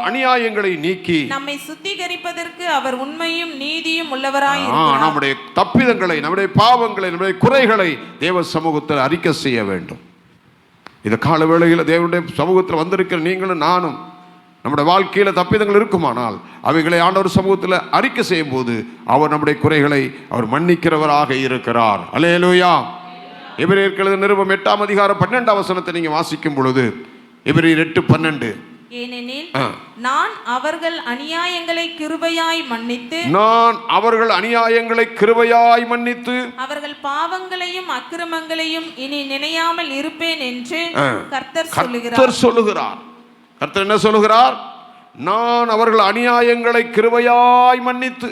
அநியாயங்களை நீக்கி நம்மை சுத்திகரிப்பதற்கு அவர் உண்மையும் நீதியும் உள்ளவராய் இருக்கிறார். நம்முடைய தப்பிதங்களை, நம்முடைய பாவங்களை, நம்முடைய குறைகளை தேவ சமூகத்தில் அறிக்கை செய்ய வேண்டும். இந்த கால வேளையில் தேவனுடைய சமூகத்தில் வந்திருக்கிற நீங்களும் நானும் நம்முடைய வாழ்க்கையில் தப்பிதங்கள் இருக்குமானால் அவைகளை ஆண்டவர் சமூகத்தில் அறிக்கை செய்யும் போது அவர் நம்முடைய குறைகளை அவர் மன்னிக்கிறவராக இருக்கிறார். அல்லேலூயா. எபிரேயர் நிருபம் 8ஆம் அதிகாரம் 12ஆம் வசனத்தை நீங்க வாசிக்கும் பொழுது, எபிரேயர் 8:12, ஏனெனில் நான் அவர்கள் அநியாயங்களை கிருபையாய் மன்னித்து அவர்கள் பாவங்களையும் அக்கிரமங்களையும் இனி நினையாமல் இருப்பேன் என்று கர்த்தர் சொல்லுகிறார். கர்த்தர் என்ன சொல்லுகிறார்? நான் அவர்கள் அநியாயங்களை கிருபையாய் மன்னித்து.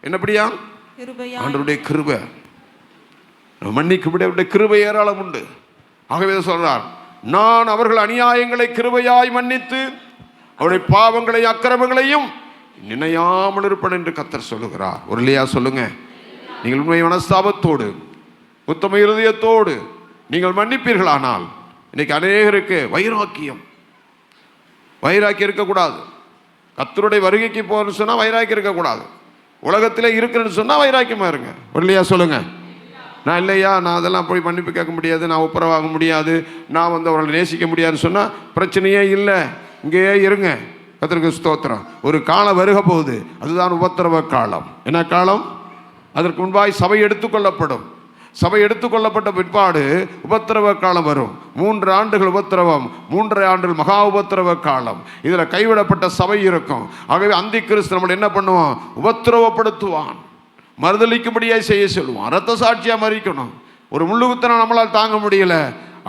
என்னபடியா? ஆண்டவருடைய கிருபை மன்னிக்கும்படி அவருடைய கிருபை ஏராளம் உண்டு. ஆகவே சொல்றார், நான் அவர்கள் அநியாயங்களை கிருபையாய் மன்னித்து அவருடைய பாவங்களை அக்கிரமங்களையும் நினையாமல் இருப்பேன் என்று கர்த்தர் சொல்லுகிறார். ஒரு இல்லையா சொல்லுங்க. நீங்கள் உண்மை மனஸ்தாபத்தோடு உத்தம இருதயத்தோடு நீங்கள் மன்னிப்பீர்களானால், இன்னைக்கு அநேகருக்கு வைராக்கியம் இருக்கக்கூடாது. கர்த்தருடைய வருகைக்கு போறேன்னு சொன்னா வைராக்கியம் இருக்கக்கூடாது. உலகத்திலே இருக்கிறேன்னு சொன்னா வைராக்கியமா இருங்க. ஒரு இல்லையா சொல்லுங்க. நான் இல்லையா, நான் அதெல்லாம் போய் மன்னிப்பு கேட்க முடியாது, நான் ஒப்புரவாக முடியாது, நான் அவர்களை நேசிக்க முடியாதுன்னு சொன்னால் பிரச்சனையே இல்லை, இங்கேயே இருங்க. கர்த்தருக்கு ஸ்தோத்திரம். ஒரு காலம் வருக போகுது, அதுதான் உபத்திரவ காலம். என்ன காலம்? அதற்கு முன்பாய் சபை எடுத்துக்கொள்ளப்படும். சபை எடுத்துக்கொள்ளப்பட்ட பிற்பாடு உபத்திரவ காலம் வரும். 3 ஆண்டுகள் உபத்திரவம், 3.5 ஆண்டுகள் மகா உபத்திரவ காலம். இதில் கைவிடப்பட்ட சபை இருக்கும். ஆகவே அந்தி கிறிஸ்து நம்மளை என்ன பண்ணுவான்? உபத்திரவப்படுத்துவான், மறுதளிக்கும்படியாய் செய்ய சொல்லுவான், இரத்த சாட்சியாக மறிக்கணும். ஒரு முள்ளுகுத்தனை நம்மளால் தாங்க முடியல,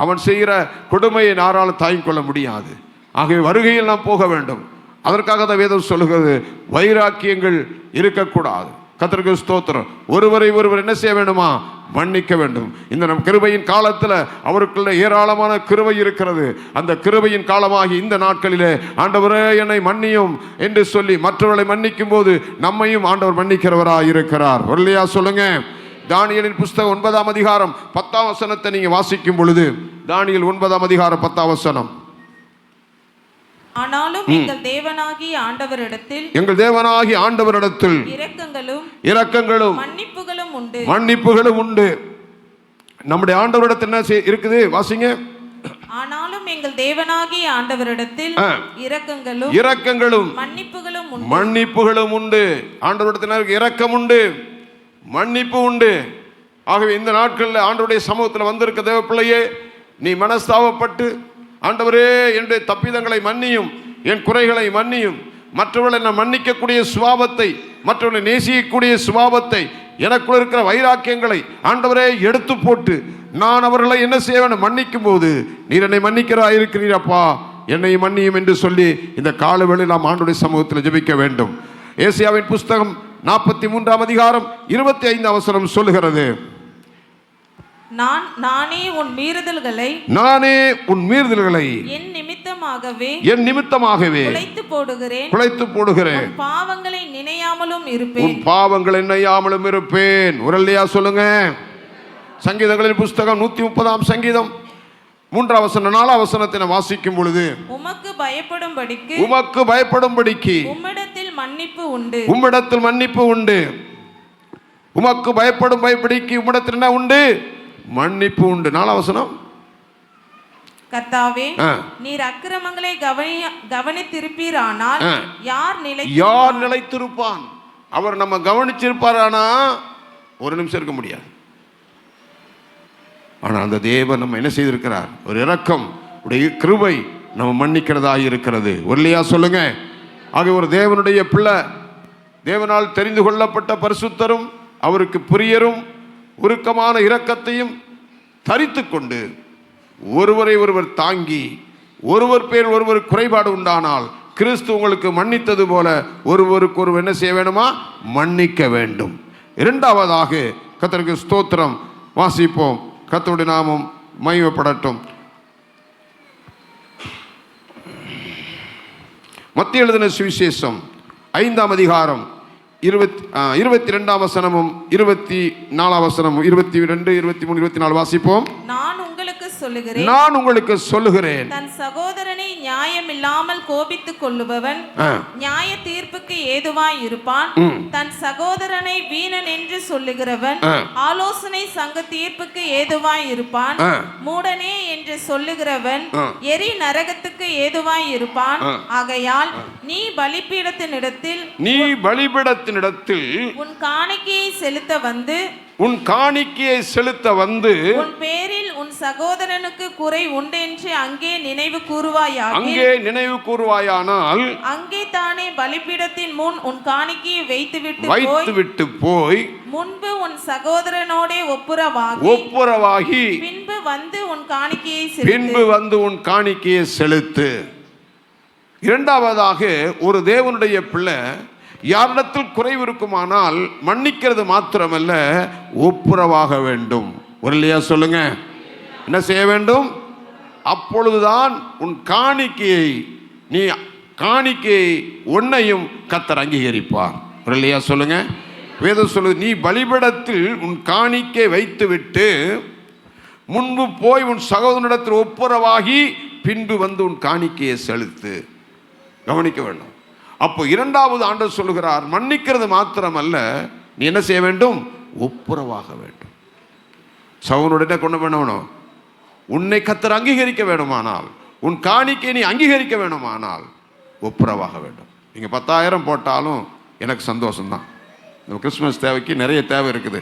அவன் செய்கிற கொடுமையை யாராலும் தாங்கிக் கொள்ள முடியாது. ஆகவே வருகையில் நாம் போக வேண்டும். அதற்காக தான் வேதம் சொல்லுகிறது, வைராக்கியங்கள் இருக்கக்கூடாது. கர்த்தருக்கு ஸ்தோத்திரம். ஒருவரை ஒருவர் என்ன செய்ய வேண்டுமா? மன்னிக்க வேண்டும். இந்த நம் கிருபையின் காலத்தில் அவருக்குள்ள ஏராளமான கிருபை இருக்கிறது. அந்த கிருபையின் காலமாகி இந்த நாட்களிலே ஆண்டவரே என்னை மன்னியும் என்று சொல்லி மற்றவர்களை மன்னிக்கும் போது நம்மையும் ஆண்டவர் மன்னிக்கிறவராக இருக்கிறார். இல்லையா சொல்லுங்க. தானியேலின் புஸ்தகம் 9ஆம் அதிகாரம் 10ஆம் வசனத்தை நீங்க வாசிக்கும் பொழுது, தானியேல் 9ஆம் அதிகாரம் 10ஆம் வசனம், ஆனாலும் எங்கள் தேவனாகிய ஆண்டவரிடத்தில் இரக்கங்களும் மன்னிப்புகளும் உண்டு. நம்முடைய ஆண்டவரிடத்தில் என்ன இருக்குது? வாசிங்க. ஆனாலும் எங்கள் தேவனாகிய ஆண்டவரிடத்தில் இரக்கங்களும் மன்னிப்புகளும் உண்டு. ஆண்டவரிடத்தில் இரக்கம் உண்டு, மன்னிப்பு உண்டு. ஆகவே இந்த நாட்களில் ஆண்டவருடைய சமூகத்தில் வந்திருக்க தேவ பிள்ளையே, நீ மனஸ்தாபப்பட்டு ஆண்டவரே என்னுடைய தப்பிதங்களை மன்னியும், என் குறைகளை மன்னியும், மற்றவர்களை நான் மன்னிக்கக்கூடிய சுபாவத்தை, மற்றவர்களை நேசிக்கக்கூடிய சுபாவத்தை, எனக்குள்ள இருக்கிற வைராக்கியங்களை ஆண்டவரே எடுத்து போட்டு நான் அவர்களை என்ன செய்ய வேண்டும்? மன்னிக்கும் போது நீர் என்னை மன்னிக்கிறா இருக்கிறீரப்பா, என்னை மன்னியும் என்று சொல்லி இந்த காலவேளையில் நாம் ஆண்டவருடைய சமூகத்தில் ஜெபிக்க வேண்டும். ஏசாயாவின் புஸ்தகம் 43 அதிகாரம் 25 வசனம் சொல்லுகிறது, நானே உன் மீறுதல்களை என் நிமித்தமாகவே குலைத்து போடுகிறேன், பாவங்களை நினையாமலும் இருப்பேன். உரல்லையா சொல்லுங்க. சங்கீதங்களின் புஸ்தகம் 130 சங்கீதம் 3 வசனம் 4 வசனத்தை வாசிக்கும் பொழுது, உமக்கு பயப்படும்படிக்கு உம்மிடத்தில் மன்னிப்பு உண்டு. உமக்கு பயப்படும்படிக்கு உம்மிடத்தில் என்ன உண்டு? மன்னிப்பு உண்டு. 4 வசனம், கர்த்தாவே நீர் அக்கிரமங்களை கவனித்திருப்பீரானால் யார் நிலைத்திருப்பான்? அவர் நம்ம கவனிச்சிருப்பாரானா ஒரு நிமிஷம் இருக்க முடியாது. ஆனால் அந்த தேவன் நம்ம என்ன செய்திருக்கிறார்? ஒரு இரக்கம், உடைய கிருபை நம்ம மன்னிக்கிறதா இருக்கிறது. ஒருலையா சொல்லுங்க. ஆக ஒரு தேவனுடைய பிள்ளை, தேவனால் தெரிந்து கொள்ளப்பட்ட பரிசுத்தரும் அவருக்கு பிரியரும் உருக்கமான இரக்கத்தையும் தரித்து கொண்டு ஒருவரை ஒருவர் தாங்கி ஒருவர் பேர் ஒருவர் குறைபாடு உண்டானால் கிறிஸ்து உங்களுக்கு மன்னித்தது போல ஒருவருக்கு ஒருவர் என்ன செய்ய வேண்டுமா? மன்னிக்க வேண்டும். இரண்டாவதாக கர்த்தருக்கு ஸ்தோத்திரம். வாசிப்போம். கர்த்தருடைய நாமம் மகிமைப்படட்டும். மத்தேயு எழுதின சுவிசேஷம் 5 அதிகாரம் 22 வசனமும் 24 வசனமும் 22, 23, 24 வாசிப்போம். நான் உங்களுக்கு சொல்லுகிறேன், தன் சகோதரனை நியாயம் இல்லாமல் கோபித்துக் கொள்ளுபவன் நியாய தீர்ப்புக்கு ஏதுவாய் இருப்பான். தன் சகோதரனை வீணன் என்று சொல்லுகிறவன் ஆலோசனை சங்க தீர்ப்புக்கு ஏதுவாய் இருப்பான். மூடனே என்று சொல்லுகிறவன் எரி நரகத்துக்கு ஏதுவாய் இருப்பான். ஆகையால் நீ பலிபீடத்தினிடத்தில் உன் காணிக்கையை செலுத்த வந்து உன் பேரில் உன் சகோதரனுக்கு குறை உண்டென்று அங்கே நினைவு கூறுவாயானால் அங்கே தானே பலிபீடத்தின் முன் உன் காணிக்கையை வைத்துவிட்டு போய் முன்பு உன் சகோதரனோடே ஒப்புரவாகி பின்பு வந்து உன் காணிக்கையை செலுத்து. இரண்டாவதாக, ஒரு தேவனுடைய பிள்ளை யாரிடத்தில் குறைவு இருக்குமானால் மன்னிக்கிறது மாத்திரமல்ல, ஒப்புரவாக வேண்டும். ஒருலையா சொல்லுங்க. என்ன செய்ய வேண்டும்? அப்பொழுதுதான் உன் காணிக்கையை உன்னையும் கர்த்தர் அங்கீகரிப்பார். ஒருலையா சொல்லுங்க. வேதம் சொல்லுது, நீ பலிபீடத்தில் உன் காணிக்கை வைத்துவிட்டு முன்பு போய் உன் சகோதரனிடத்தில் ஒப்புரவாகி பின்பு வந்து உன் காணிக்கையை செலுத்து. கவனிக்க வேண்டும். அப்போ இரண்டாவது ஆண்டவர் சொல்லுகிறார், மன்னிக்கிறது மாத்திரமல்ல, நீ என்ன செய்ய வேண்டும்? ஒப்புரவாக வேண்டும். சகோதரனுடைய கொண்டு வேணும். உன்னை கர்த்தர் அங்கீகரிக்க வேண்டுமானால், உன் காணிக்கை நீ அங்கீகரிக்க வேண்டுமானால் ஒப்புரவாக வேண்டும். நீங்கள் 10,000 போட்டாலும் எனக்கு சந்தோஷம்தான். இந்த கிறிஸ்மஸ் தேவைக்கு நிறைய தேவை இருக்குது.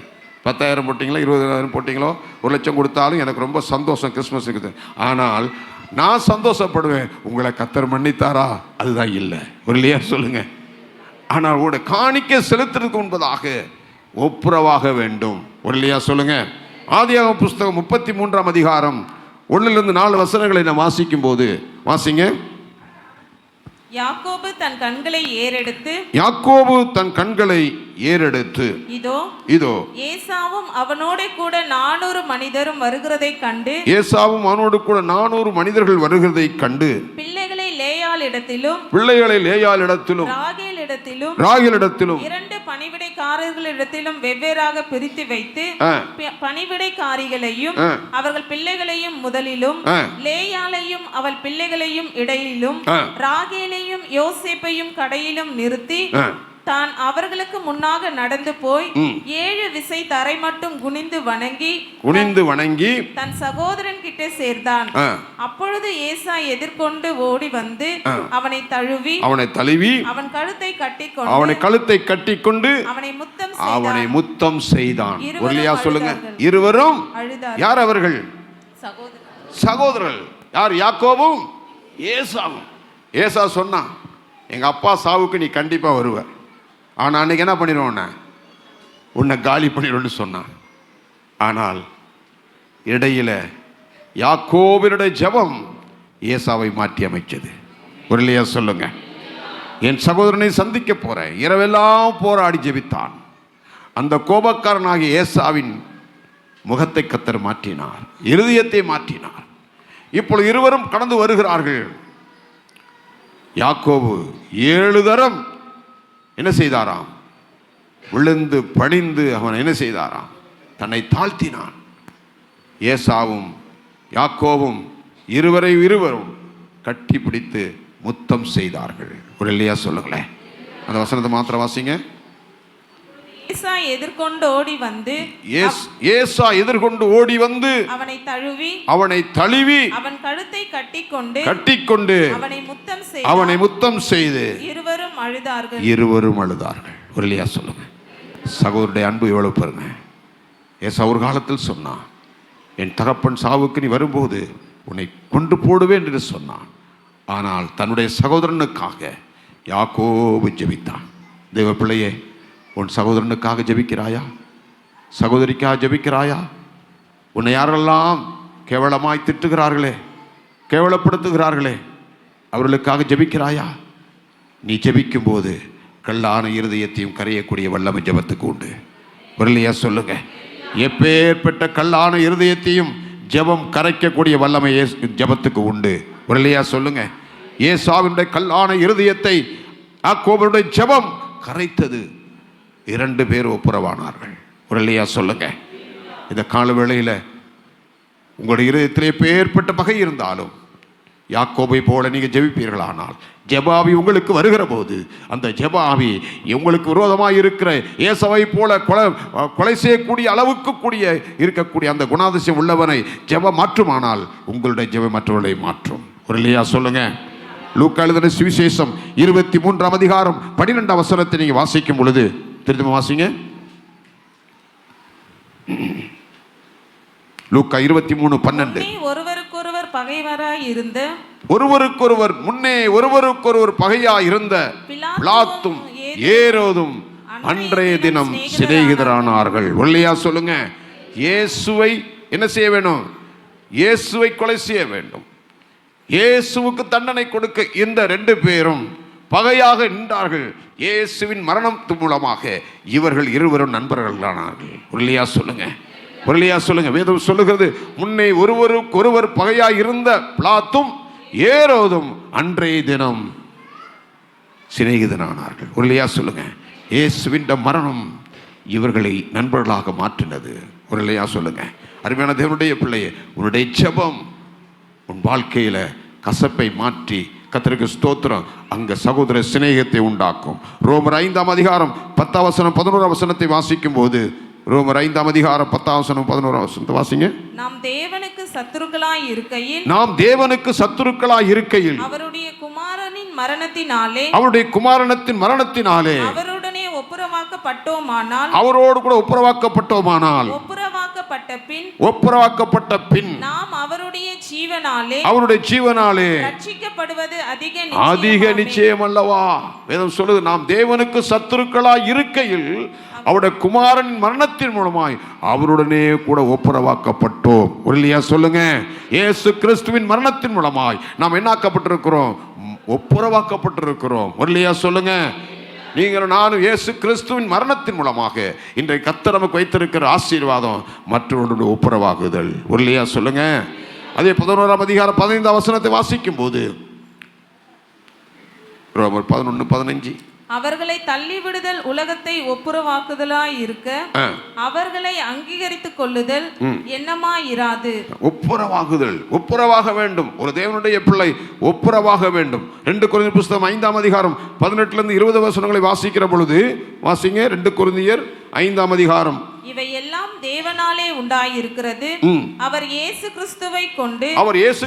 10,000 போட்டிங்களோ 20,000 போட்டிங்களோ 1,00,000 கொடுத்தாலும் எனக்கு ரொம்ப சந்தோஷம் கிறிஸ்மஸ் இருக்குது. ஆனால் நான் சந்தோஷப்படுவேன், உங்களை கர்த்தர் மன்னித்தாரா? அதுதான் இல்லை. ஒரு இல்லையா சொல்லுங்க. ஆனால் உங்களுடைய காணிக்கை செலுத்துறதுக்கு முன்பதாக ஒப்புரவாக வேண்டும். ஒரு இல்லையா சொல்லுங்க. ஆதியாகமம் புஸ்தகம் 33 அதிகாரம் 1-4 வசனங்களை நான் வாசிக்கும் போது வாசிங்க. யாக்கோபு தன் கண்களை ஏறெடுத்து இதோ ஏசாவும் அவனோடு கூட 400 மனிதரும் வருகிறதை கண்டு பிள்ளைகளை லேயாளிடத்திலும் ராகேலிடத்திலும் 2 பணிவிடைக்காரர்களிடத்திலும் வெவ்வேறாக பிரித்து வைத்து பணிவிடைக்காரிகளையும் அவர்கள் பிள்ளைகளையும் முதலிலும், லேயாளையும் அவள் பிள்ளைகளையும் இடையிலும், ராகேலையும் யோசேப்பையும் கடையிலும் நிறுத்தி தான் அவர்களுக்கு முன்னாக நடந்து போய் 7 விசை தரை மட்டும் குனிந்து வணங்கி தன் சகோதரன் கிட்ட சேர்ந்தான். அப்பொழுது ஏசா எதிர்கொண்டு ஓடி வந்து அவனை தழுவி அவன் கழுத்தை கட்டிக்கொண்டு அவனை முத்தம் செய்தான். சொல்லுங்க, இருவரும் யார்? அவர்கள் சகோதரர்கள். யார்? யாக்கோபும் ஏசாவும். ஏசா சொன்னான், எங்க அப்பா சாவுக்கு நீ கண்டிப்பா வருவ, ஆனா அன்னைக்கு என்ன பண்ணிடுவோம், உன்னை காலி பண்ணிடுவோன்னு சொன்னான். ஆனால் இடையில யாக்கோபினுடைய ஜெபம் ஏசாவை மாற்றி அமைச்சது. ஒரு இல்லையா சொல்லுங்க. என் சகோதரனை சந்திக்க போறேன், இரவெல்லாம் போராடி ஜெபித்தான். அந்த கோபக்காரனாகிய ஏசாவின் முகத்தை கர்த்தர் மாற்றினார், இருதயத்தை மாற்றினார். இப்பொழுது இருவரும் கடந்து வருகிறார்கள். யாக்கோபு 7 தரம் என்ன செய்தாராம்? விழுந்து பணிந்து அவன் என்ன செய்தாராம்? தன்னை தாழ்த்தினான். ஏசாவும் யாக்கோவும் இருவரும் கட்டி பிடித்து முத்தம் செய்தார்கள். ஒரு இல்லையா சொல்லுங்களேன். அந்த வசனத்தை மாத்திரம் வாசிங்க. ஏசா எதிர்கொண்டு ஓடி வந்து அவனை தழுவி அவன் கழுத்தை கட்டிக்கொண்டு அவனை முத்தம் செய்து இருவரும் அழுதார்கள். ஒரு இல்லையா சொல்லுங்க. சகோதரருடைய அன்பு எவ்வளவு பாருங்க. ஏசா ஒரு காலத்தில் சொன்னான், என் தகப்பன் சாவுக்கு நீ வரும்போது உன்னை கொண்டு போடுவேன் என்று சொன்னான். ஆனால் தன்னுடைய சகோதரனுக்காக யாக்கோபு ஜெபித்தான். தேவ பிள்ளையே, உன் சகோதரனுக்காக ஜெபிக்கிறாயா? சகோதரிக்காக ஜெபிக்கிறாயா? உன்னை யாரெல்லாம் கேவலமாய் திட்டுகிறார்களே, கேவலப்படுத்துகிறார்களே, அவர்களுக்காக ஜெபிக்கிறாயா? நீ ஜெபிக்கும் போது கல்லான இருதயத்தையும் கரையக்கூடிய வல்லமை ஜெபத்துக்கு உண்டு. இல்லையா சொல்லுங்க. எப்பேற்பட்ட கல்லான இருதயத்தையும் ஜெபம் கரைக்கக்கூடிய வல்லமை ஜெபத்துக்கு உண்டு. இல்லையா சொல்லுங்க. ஏசாவினுடைய கல்லான இருதயத்தை யாக்கோபுடைய ஜெபம் கரைத்தது. 2 பேர் ஒப்புரவானார்கள். ஒரு இல்லையா சொல்லுங்க. இந்த கால வேளையில் உங்களுடைய இருதயத்திலே பேர்பட்ட பகை இருந்தாலும் யாக்கோபை போல நீங்க ஜெபிப்பீர்களானால், ஜெபாவி உங்களுக்கு வருகிற போது அந்த ஜெபாவி உங்களுக்கு விரோதமாக இருக்கிற ஏசாவை போல கொலை செய்யக்கூடிய அளவுக்கு இருக்கக்கூடிய அந்த குணாதிசயம் உள்ளவனை ஜெபம் மாற்றுமானால் உங்களுடைய ஜெபம் மற்றவர்களை மாற்றும். ஒரு இல்லையா சொல்லுங்க. லூக்கா எழுதின சுவிசேஷம் 23ஆம் அதிகாரம் 12ஆம் வசனத்தை நீங்க வாசிக்கும் பொழுது, திரும்ப வாசிங்க. லூக்கா 23:12. முன்னே ஒருவருக்கொருவர் பகையாய் இருந்த பிலாத்தும் ஏரோதும் அன்றைய தினம் சிநேகிதரானார்கள். இல்லையா சொல்லுங்க. இயேசுவை என்ன செய்ய வேண்டும்? இயேசுவை கொலை செய்ய வேண்டும். இயேசுவுக்கு தண்டனை கொடுக்க இந்த 2 பேரும் பகையாக நின்றார்கள். இயேசுவின் மரணத்தின் மூலமாக இவர்கள் இருவரும் நண்பர்களானார்கள். இல்லையா சொல்லுங்க. இல்லையா சொல்லுங்க. வேதம் சொல்லுகிறது, முன்னே ஒருவருக்கொருவர் பகையாய் இருந்த பிலாத்தும் ஏரோதும் அன்றைய தினம் சிநேகிதனானார்கள். இல்லையா சொல்லுங்க. இயேசுவின் மரணம் இவர்களை நண்பர்களாக மாற்றினது. இல்லையா சொல்லுங்க. அருமையான தேவனுடைய பிள்ளையே, உன்னுடைய ஜெபம் உன் வாழ்க்கையில கசப்பை மாற்றி, கர்த்தருக்கு ஸ்தோத்திரம், அங்க சகோதர சிநேகத்தை உண்டாக்கும். ரோமர் 5ஆம் அதிகாரம் 10ஆம் வசனம் 11ஆம் வசனத்தை வாசிக்கும் போது, ரோமர் 5ஆம் அதிகாரம் 10ஆம் வசனம் 11ஆம் வசனத்தை வாசிங்க. நாம் தேவனுக்கு சத்துருக்களாய் இருக்கையில் அவருடைய குமாரனின் மரணத்தினாலே அவரோடு கூட ஒப்புரவாக்கப்பட்டோமானால் ஒப்புரவாக்கப்பட்ட பின் நாம் அவருடைய ஜீவனாலே ரட்சிக்கப்படுவது அதிக நிச்சயம் அல்லவா? வேதம் சொல்லுது, நாம் தேவனுக்கு சத்துருக்களாய் இருக்கையில் அவருடைய குமாரனின் மரணத்தின் மூலமாய் அவருடனே கூட ஒப்புரவாக்கப்பட்டோம். இல்லையா சொல்லுங்க. இயேசு கிறிஸ்துவின் மரணத்தின் மூலமாய் நாம் என்னாக்கப்பட்டிருக்கிறோம்? ஒப்புரவாக்கப்பட்டிருக்கிறோம். இல்லையா சொல்லுங்க. நீங்கள் நானும் இயேசு கிறிஸ்துவின் மரணத்தின் மூலமாக இன்றைய கர்த்தர் நமக்கு வைத்திருக்கிற ஆசீர்வாதம் மற்றவர்களுடைய ஒப்புரவாகுதல். இல்லையா சொல்லுங்க. அதே 11ஆம் அதிகாரம் 15ஆம் வசனத்தை வாசிக்கும் போது, ரோமர் 11:15 அவர்களை தள்ளிவிடுதல் உலகத்தை ஒப்புரவாக்குதலாய் இருக்க அவர்களை அங்கீகரித்துக் கொள்ளுதல் என்னமாயிராது. ஒப்புரவாக வேண்டும். ஒரு தேவனுடைய பிள்ளை ஒப்புரவாக வேண்டும். 2 கொரிந்தியர் புத்தகம் 5ஆம் அதிகாரம் 18 20 வசனங்களை வாசிக்கிற பொழுது வாசிங்க. 2 கொரிந்தியர் 5ஆம் அதிகாரம். இவை எல்லாம் தேவனாலே உண்டாயிருக்கிறது. அவர் இயேசு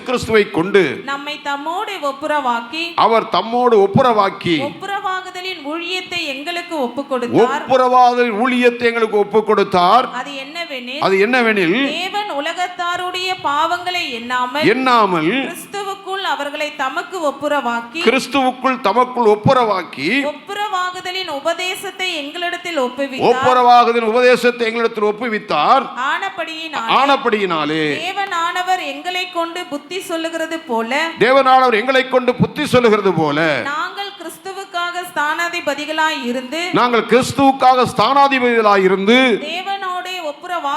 கிறிஸ்துவை கொண்டு நம்மை தம்மோடு ஒப்புரவாக்கி ஒப்புரவாகுதலின் ஊழியத்தை எங்களுக்கு ஒப்புக் கொடுத்தார். அது என்னவெனில் தேவன் உலகத்தாருடைய பாவங்களை எண்ணாமல் கிறிஸ்துவுக்குள் அவர்களை தமக்கு ஒப்புரவாக்கி ஒப்புரவாகுதலின் உபதேசத்தை எங்களிடத்தில் ஒப்புவித்தார். ஆனபடியினாலே தேவனானவர் எங்களை கொண்டு புத்தி சொல்லுகிறது போல நாங்கள் கிறிஸ்துவுக்காக ஸ்தானாதிபதிகளாய் இருந்து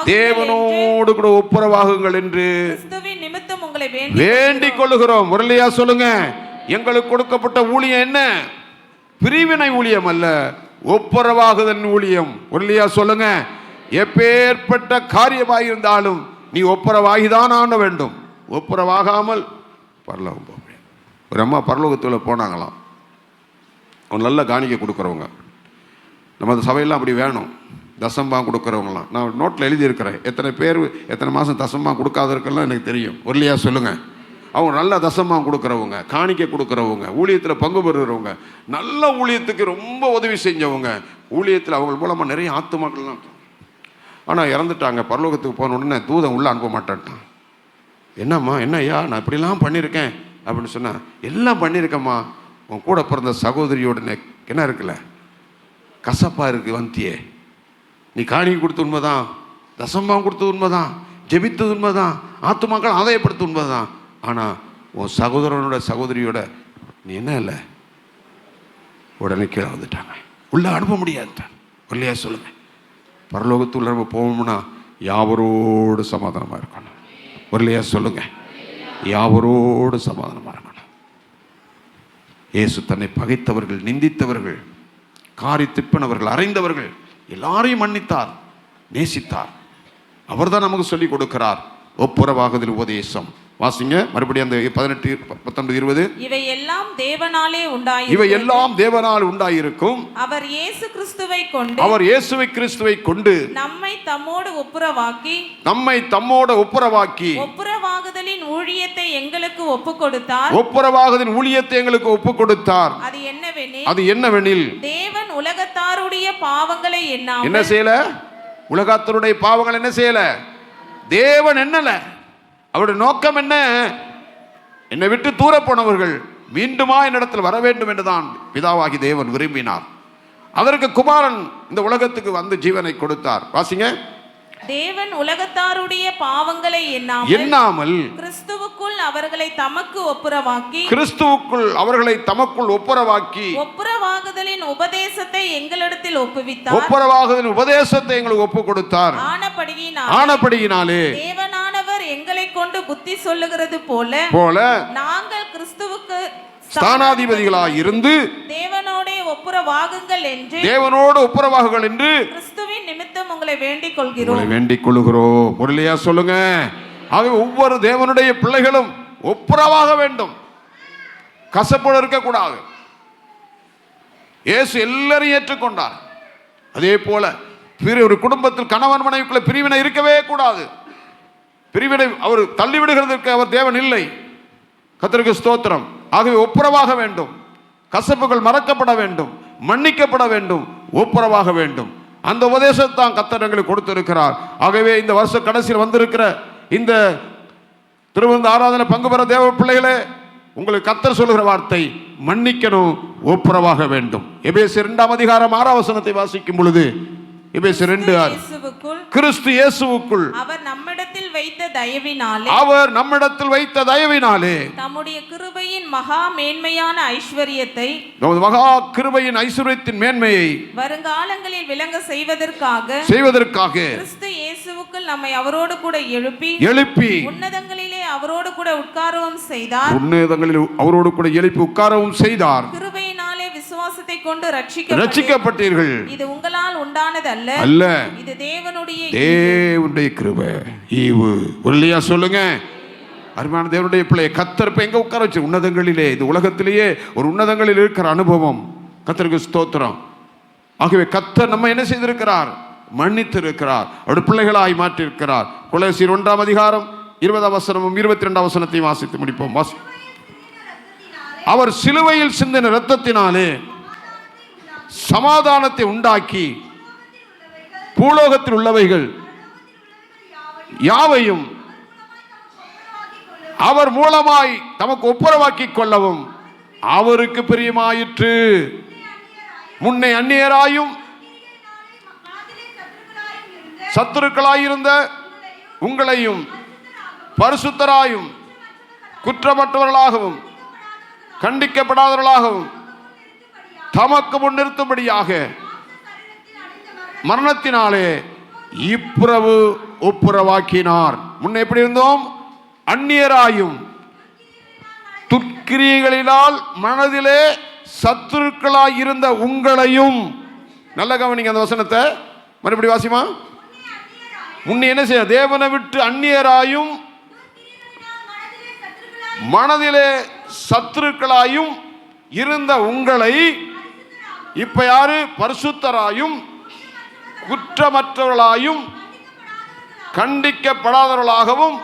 தேவனோடு கூட ஒப்புரவாகுங்கள் என்று கிறிஸ்துவின் நிமித்தம் உங்களை வேண்டிக் கொள்ளுகிறோம். முரளியா சொல்லுங்க. எங்களுக்கு கொடுக்கப்பட்ட ஊழியம் என்ன? பிரிவினை ஊழியம் அல்ல, ஒப்புரவாகுதல் ஊழியம். முரளியா சொல்லுங்க. எப்பேற்பட்ட காரியமாக இருந்தாலும் நீ ஒப்புரவாகிதான் ஆன வேண்டும். ஒப்புரவாகாமல் பரலோகம் போக முடியாது. ஒரு அம்மா பரலோகத்தில் போனாங்களாம். அவங்க நல்ல காணிக்கை கொடுக்குறவங்க. நம்ம அந்த சபையெல்லாம் அப்படி வேணும். தசம்பாகம் கொடுக்குறவங்களாம் நான் நோட்டில் எழுதியிருக்கிறேன். எத்தனை பேர் எத்தனை மாதம் தசம்பாகம் கொடுக்காத இருக்கலாம் எனக்கு தெரியும். ஒருலையா சொல்லுங்கள். அவங்க நல்ல தசம்பாகம் கொடுக்குறவங்க, காணிக்கை கொடுக்குறவங்க, ஊழியத்தில் பங்கு பெறுகிறவங்க, நல்ல ஊழியத்துக்கு ரொம்ப உதவி செஞ்சவங்க, ஊழியத்தில் அவங்க மூலமாக நிறைய ஆத்துமாக்கள்லாம். ஆனால் இறந்துட்டாங்க. பரலோகத்துக்கு போன உடனே தூதன் உள்ளே அனுப்ப மாட்டேன்ட்டான். என்னம்மா என்னய்யா நான் இப்படிலாம் பண்ணியிருக்கேன் அப்படின்னு சொன்னால், எல்லாம் பண்ணியிருக்கேம்மா, உன் கூட பிறந்த சகோதரியோட என்ன இருக்குல்ல கசப்பாக இருக்குது வந்தியே, நீ காணிக்கை கொடுத்த உண்மைதான், தசம்பாகம் கொடுத்தது உண்மைதான், ஜெபித்தது உண்மைதான், ஆத்துமாக்கள் ஆதாயப்படுத்த உண்மைதான். ஆனால் உன் சகோதரியோட நீ என்ன இல்லை உடனே கீழே வந்துட்டாங்க. உள்ளே அனுப்ப முடியாதுட்டான். இல்லையா சொல்லுங்கள். பரலோகத்துள்ள நம்ம போகணும்னா யாவரோடு சமாதானமாக இருக்கணும். இல்லையா சொல்லுங்கள். யாவரோடு சமாதானமாக இருக்கணும். இயேசு தன்னை பகைத்தவர்கள், நிந்தித்தவர்கள், காரி திப்பனவர்கள், அறைந்தவர்கள் எல்லாரையும் மன்னித்தார், நேசித்தார். அவர் தான் நமக்கு சொல்லிக் கொடுக்கிறார் ஒப்புரவாகுதல் உபதேசம். வாசிங்க மறுபடியும் அந்த 18 19 20. இவை எல்லாம் தேவனாலே உண்டாயிருக்கும். அவர் இயேசு கிறிஸ்துவை கொண்டு நம்மை தம்மோடு ஒப்புரவாக்கி ஒப்புரவாகுதலின் ஊழியத்தை எங்களுக்கு ஒப்புக் கொடுத்தார். அது என்னவெனில் தேவன் உலகத்தாருடைய பாவங்களை என்ன செய்யல? உலகத்தாருடைய பாவங்கள் என்ன செய்யல? தேவன் என்னல? அவருடைய நோக்கம் என்ன? என்னை விட்டு தூர போனவர்கள் மீண்டுமா என்னிடத்தில் வர வேண்டும் என்றுதான் பிதாவாகி தேவன் விரும்பினார். அதற்கு குமாரன் இந்த உலகத்துக்கு வந்து ஜீவனை கொடுத்தார். வாசிங்க. தேவன் உலகத்தாருடைய பாவங்களை எண்ணாமல் கிறிஸ்துவுக்குள் அவர்களை தமக்குள் ஒப்புரவாக்கி ஒப்புரவாகுதலின் உபதேசத்தை எங்களிடத்தில் எங்களுக்கு ஒப்புக் கொடுத்தார். ஆனபடியினாலே தேவனானவர் எங்களை கொண்டு புத்தி சொல்லுகிறது போல நாங்கள் கிறிஸ்துவுக்கு ஸ்தானாதிபதிகளாய் இருந்து தேவனோடு ஒப்புரவாகுங்கள் என்று கிறிஸ்துவின் நிமித்தம் உங்களை வேண்டிக் கொள்கிறோம். முரளியா சொல்லுங்க. ஆகவே ஒவ்வொரு தேவனுடைய பிள்ளைகளும் ஒப்புரவாக வேண்டும். கசப்போடு இருக்கக்கூடாது. இயேசு எல்லாரையும் ஏற்றுக்கொண்டார். அதே போல ஒரு குடும்பத்தில் கணவன் மனைவிக்குள்ள பிரிவினை இருக்கவே கூடாது. பிரிவினை அவர் தள்ளிவிடுகிறதற்கு அவர் தேவன் இல்லை. கர்த்தருக்கு ஸ்தோத்திரம். ஆகவே ஒப்புரவாக வேண்டும். கசப்புகள் மறக்கப்பட வேண்டும், மன்னிக்கப்பட வேண்டும், ஒப்புரவாக வேண்டும். அந்த உபதேசத்தான் கர்த்தர் எங்களுக்கு கொடுத்திருக்கிறார். ஆகவே இந்த வருஷ கடைசியில் வந்திருக்கிற இந்த திருவிருந்த ஆராதனை பங்கு பெற தேவ பிள்ளைகளே, உங்களுக்கு கர்த்தர் சொல்லுகிற வார்த்தை மன்னிக்கணும், ஒப்புரவாக வேண்டும். எபேசியர் 2ஆம் அதிகாரம் 6ஆம் வசனத்தை வாசிக்கும் பொழுது எபேசியர் 2:6 கிறிஸ்து இயேசுவுக்குள் அவர் நம்மிடத்தில் வைத்த தயவினாலே தம்முடைய கிருபையின் மகா மேன்மையான ஐஸ்வரியத்தை மகா கிருபையின் ஐஸ்வரியத்தின் மேன்மையை வருங்காலங்களில் விளங்க செய்வதற்காக கிறிஸ்து இயேசுவுக்குள் நம்மை அவரோடு கூட எழுப்பி உன்னதங்களிலே அவரோடு கூட உட்காரவும் செய்தார். கிருபையினாலே விசுவாசத்தை கொண்டு ரட்சிக்கப்பட்டீர்கள். இது உங்களால் உண்டானது அல்ல, இது தேவனுடைய கிருபை, ஈவு. இல்லையா சொல்லுங்க. அருமையான தேவனுடைய பிள்ளையை கர்த்தர் இப்ப எங்க உட்கார வச்சு? உன்னதங்களிலே, இந்த உலகத்திலேயே ஒரு உன்னதங்களில் இருக்கிற அனுபவம். கர்த்தருக்கு ஸ்தோத்திரம். ஆகவே கர்த்தர் நம்ம என்ன செய்திருக்கிறார்? மன்னித்து இருக்கிறார், அவருடைய பிள்ளைகளாய் மாற்றி இருக்கிறார். கொலோசியர் 1 அதிகாரம் 20 வசனமும் 22 வசனத்தையும் வாசித்து முடிப்போம். அவர் சிலுவையில் சிந்தின இரத்தத்தினாலே சமாதானத்தை உண்டாக்கி பூலோகத்தில் உள்ளவைகள் யாவையும் அவர் மூலமாய் தமக்கு ஒப்புரவாக்கிக் கொள்ளவும் அவருக்கு பிரியமாயிற்று. முன்னே அந்நியராயும் சத்துருக்களாயிருந்த உங்களையும் பரிசுத்தராயும் குற்றமற்றவர்களாகவும் கண்டிக்கப்படாதவர்களாகவும் தமக்கு முன்னிறுத்தும்படியாக மரணத்தினாலே இப்புறவு ஒப்புரவாக்கினார். முன்ன எப்படி இருந்தோம்? அந்நியராயும் துர்க்கிரியைகளினால் மனதிலே சத்துருக்களாய் இருந்த உங்களையும். நல்ல கவனிங்க அந்த வசனத்தை, மறுபடி வாசிமா. முன்ன என்ன செய்ய? தேவனை விட்டு அந்நியராயும் மனதிலே சத்துருக்களாயும் இருந்த உங்களை இப்ப யாரு? பரிசுத்தராயும் குற்றமற்றவர்களாயும் கண்டிக்கப்படாதவர்களாகவும்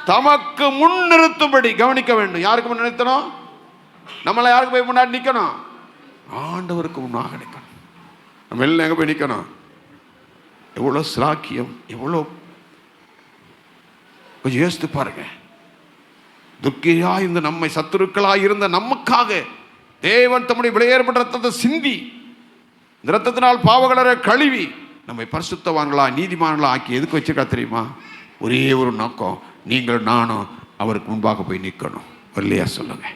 தமக்கு முன் நிறுத்தும்படி. கவனிக்க வேண்டும். யாருக்கு முன் நிறுத்தணும்? நம்மளை யாருக்கு போய் முன்னாடி நிற்கணும்? ஆண்டவருக்கு முன்னாக நிற்கணும். நம்ம எல்லாம் எங்க போய் நிற்கணும்? எவ்வளோ சிலாக்கியம், எவ்வளோ! கொஞ்சம் யோசித்து பாருங்க. துர்க்கியாய் இருந்த நம்மை, சத்துருக்களாய் இருந்த நமக்காக தேவன் தம்முடைய விலையேறப்பட்ட ரத்தத்தை சிந்தி, இந்த ரத்தத்தினால் பாவங்களரை கழுவி நம்மை பரிசுத்தவான்களா நீதிமான்களா ஆக்கி எதுக்கு வச்சிருக்கா தெரியுமா? ஒரே ஒரு நோக்கம், நீங்களும் நானும் அவருக்கு முன்பாக போய் நிற்கணும். இல்லையா சொல்லுங்க,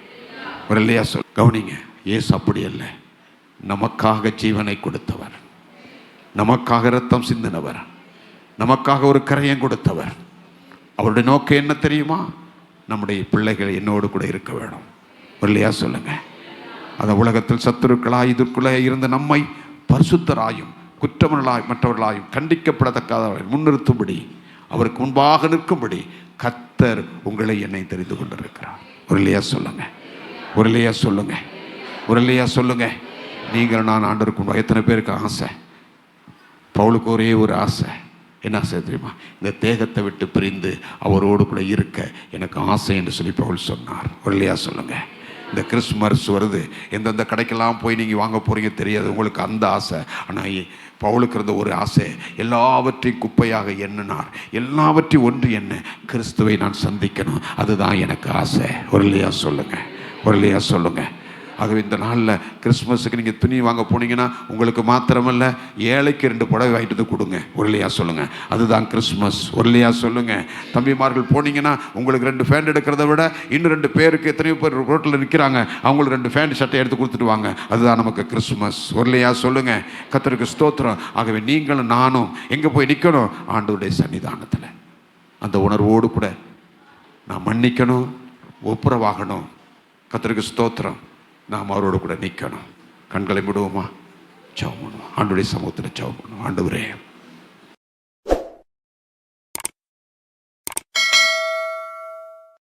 இல்லையா சொல். கவனிங்க, இயேசு அப்படி அல்ல. நமக்காக ஜீவனை கொடுத்தவர், நமக்காக ரத்தம் சிந்தினவர், நமக்காக ஒரு கரையம் கொடுத்தவர். அவருடைய நோக்கம் என்ன தெரியுமா? நம்முடைய பிள்ளைகள் என்னோடு கூட இருக்க வேணும். இல்லையா சொல்லுங்க. அந்த உலகத்தில் சத்துருக்களாய் இதுக்குள்ளே இருந்த நம்மை பரிசுத்தராயும் குற்றமர்களாய் மற்றவர்களாயும் கண்டிக்கப்படத்தக்காத முன்னிறுத்தும்படி, அவருக்கு முன்பாக நிற்கும்படி கர்த்தர் உங்களை என்னை தெரிந்து கொண்டிருக்கிறார். இல்லையா சொல்லுங்க, இல்லையா சொல்லுங்க, இல்லையா சொல்லுங்க. நீங்கள் நான் ஆண்டவருக்கு எத்தனை பேருக்கு ஆசை? பவுலுக்கு ஒரே ஒரு ஆசை. என்ன ஆசை தெரியுமா? இந்த தேகத்தை விட்டு பிரிந்து அவரோடு கூட இருக்க எனக்கு ஆசை என்று சொல்லி பவுல் சொன்னார். இல்லையா சொல்லுங்க. இந்த கிறிஸ்மஸ் வருது, எந்தெந்த கடைக்கெல்லாம் போய் நீங்கள் வாங்க போகிறீங்க தெரியாது, உங்களுக்கு அந்த ஆசை. ஆனால் பவுலுக்கு இருந்த ஒரு ஆசை, எல்லாவற்றையும் குப்பையாக எண்ணினார், எல்லாவற்றையும் ஒன்று என்ன, கிறிஸ்துவை நான் சந்திக்கணும், அதுதான் எனக்கு ஆசை. இல்லையா சொல்லுங்க, இல்லையா சொல்லுங்க. ஆகவே இந்த நாளில் கிறிஸ்மஸுக்கு நீங்கள் துணி வாங்க போனீங்கன்னா உங்களுக்கு மாத்திரமல்ல, ஏழைக்கு 2 புடவை வாங்கிட்டு கொடுங்க. இல்லையா சொல்லுங்க, அதுதான் கிறிஸ்மஸ். இல்லையா சொல்லுங்க. தம்பிமார்கள் போனீங்கன்னா உங்களுக்கு 2 ஃபேண்ட் எடுக்கிறத விட இன்னும் 2 பேருக்கு, எத்தனையோ பேர் ரோட்டில் நிற்கிறாங்க, அவங்களுக்கு 2 ஃபேண்ட் சட்டை எடுத்து கொடுத்துட்டு வாங்க, அதுதான் நமக்கு கிறிஸ்மஸ். இல்லையா சொல்லுங்க. கர்த்தருக்கு ஸ்தோத்திரம். ஆகவே நீங்களும் நானும் எங்கே போய் நிற்கணும்? ஆண்டவருடைய சன்னிதானத்தில். அந்த உணர்வோடு கூட நான் மன்னிக்கணும், ஒப்புரவாகணும். கர்த்தருக்கு ஸ்தோத்திரம். நாம் அவரோடு கூட நிற்கணும். கண்களை விடுவோமா? ஜெபம் பண்ணுவோம். ஆண்டவருடைய சமூகத்தில் ஜெபம் பண்ணுவோம். ஆண்டவரே,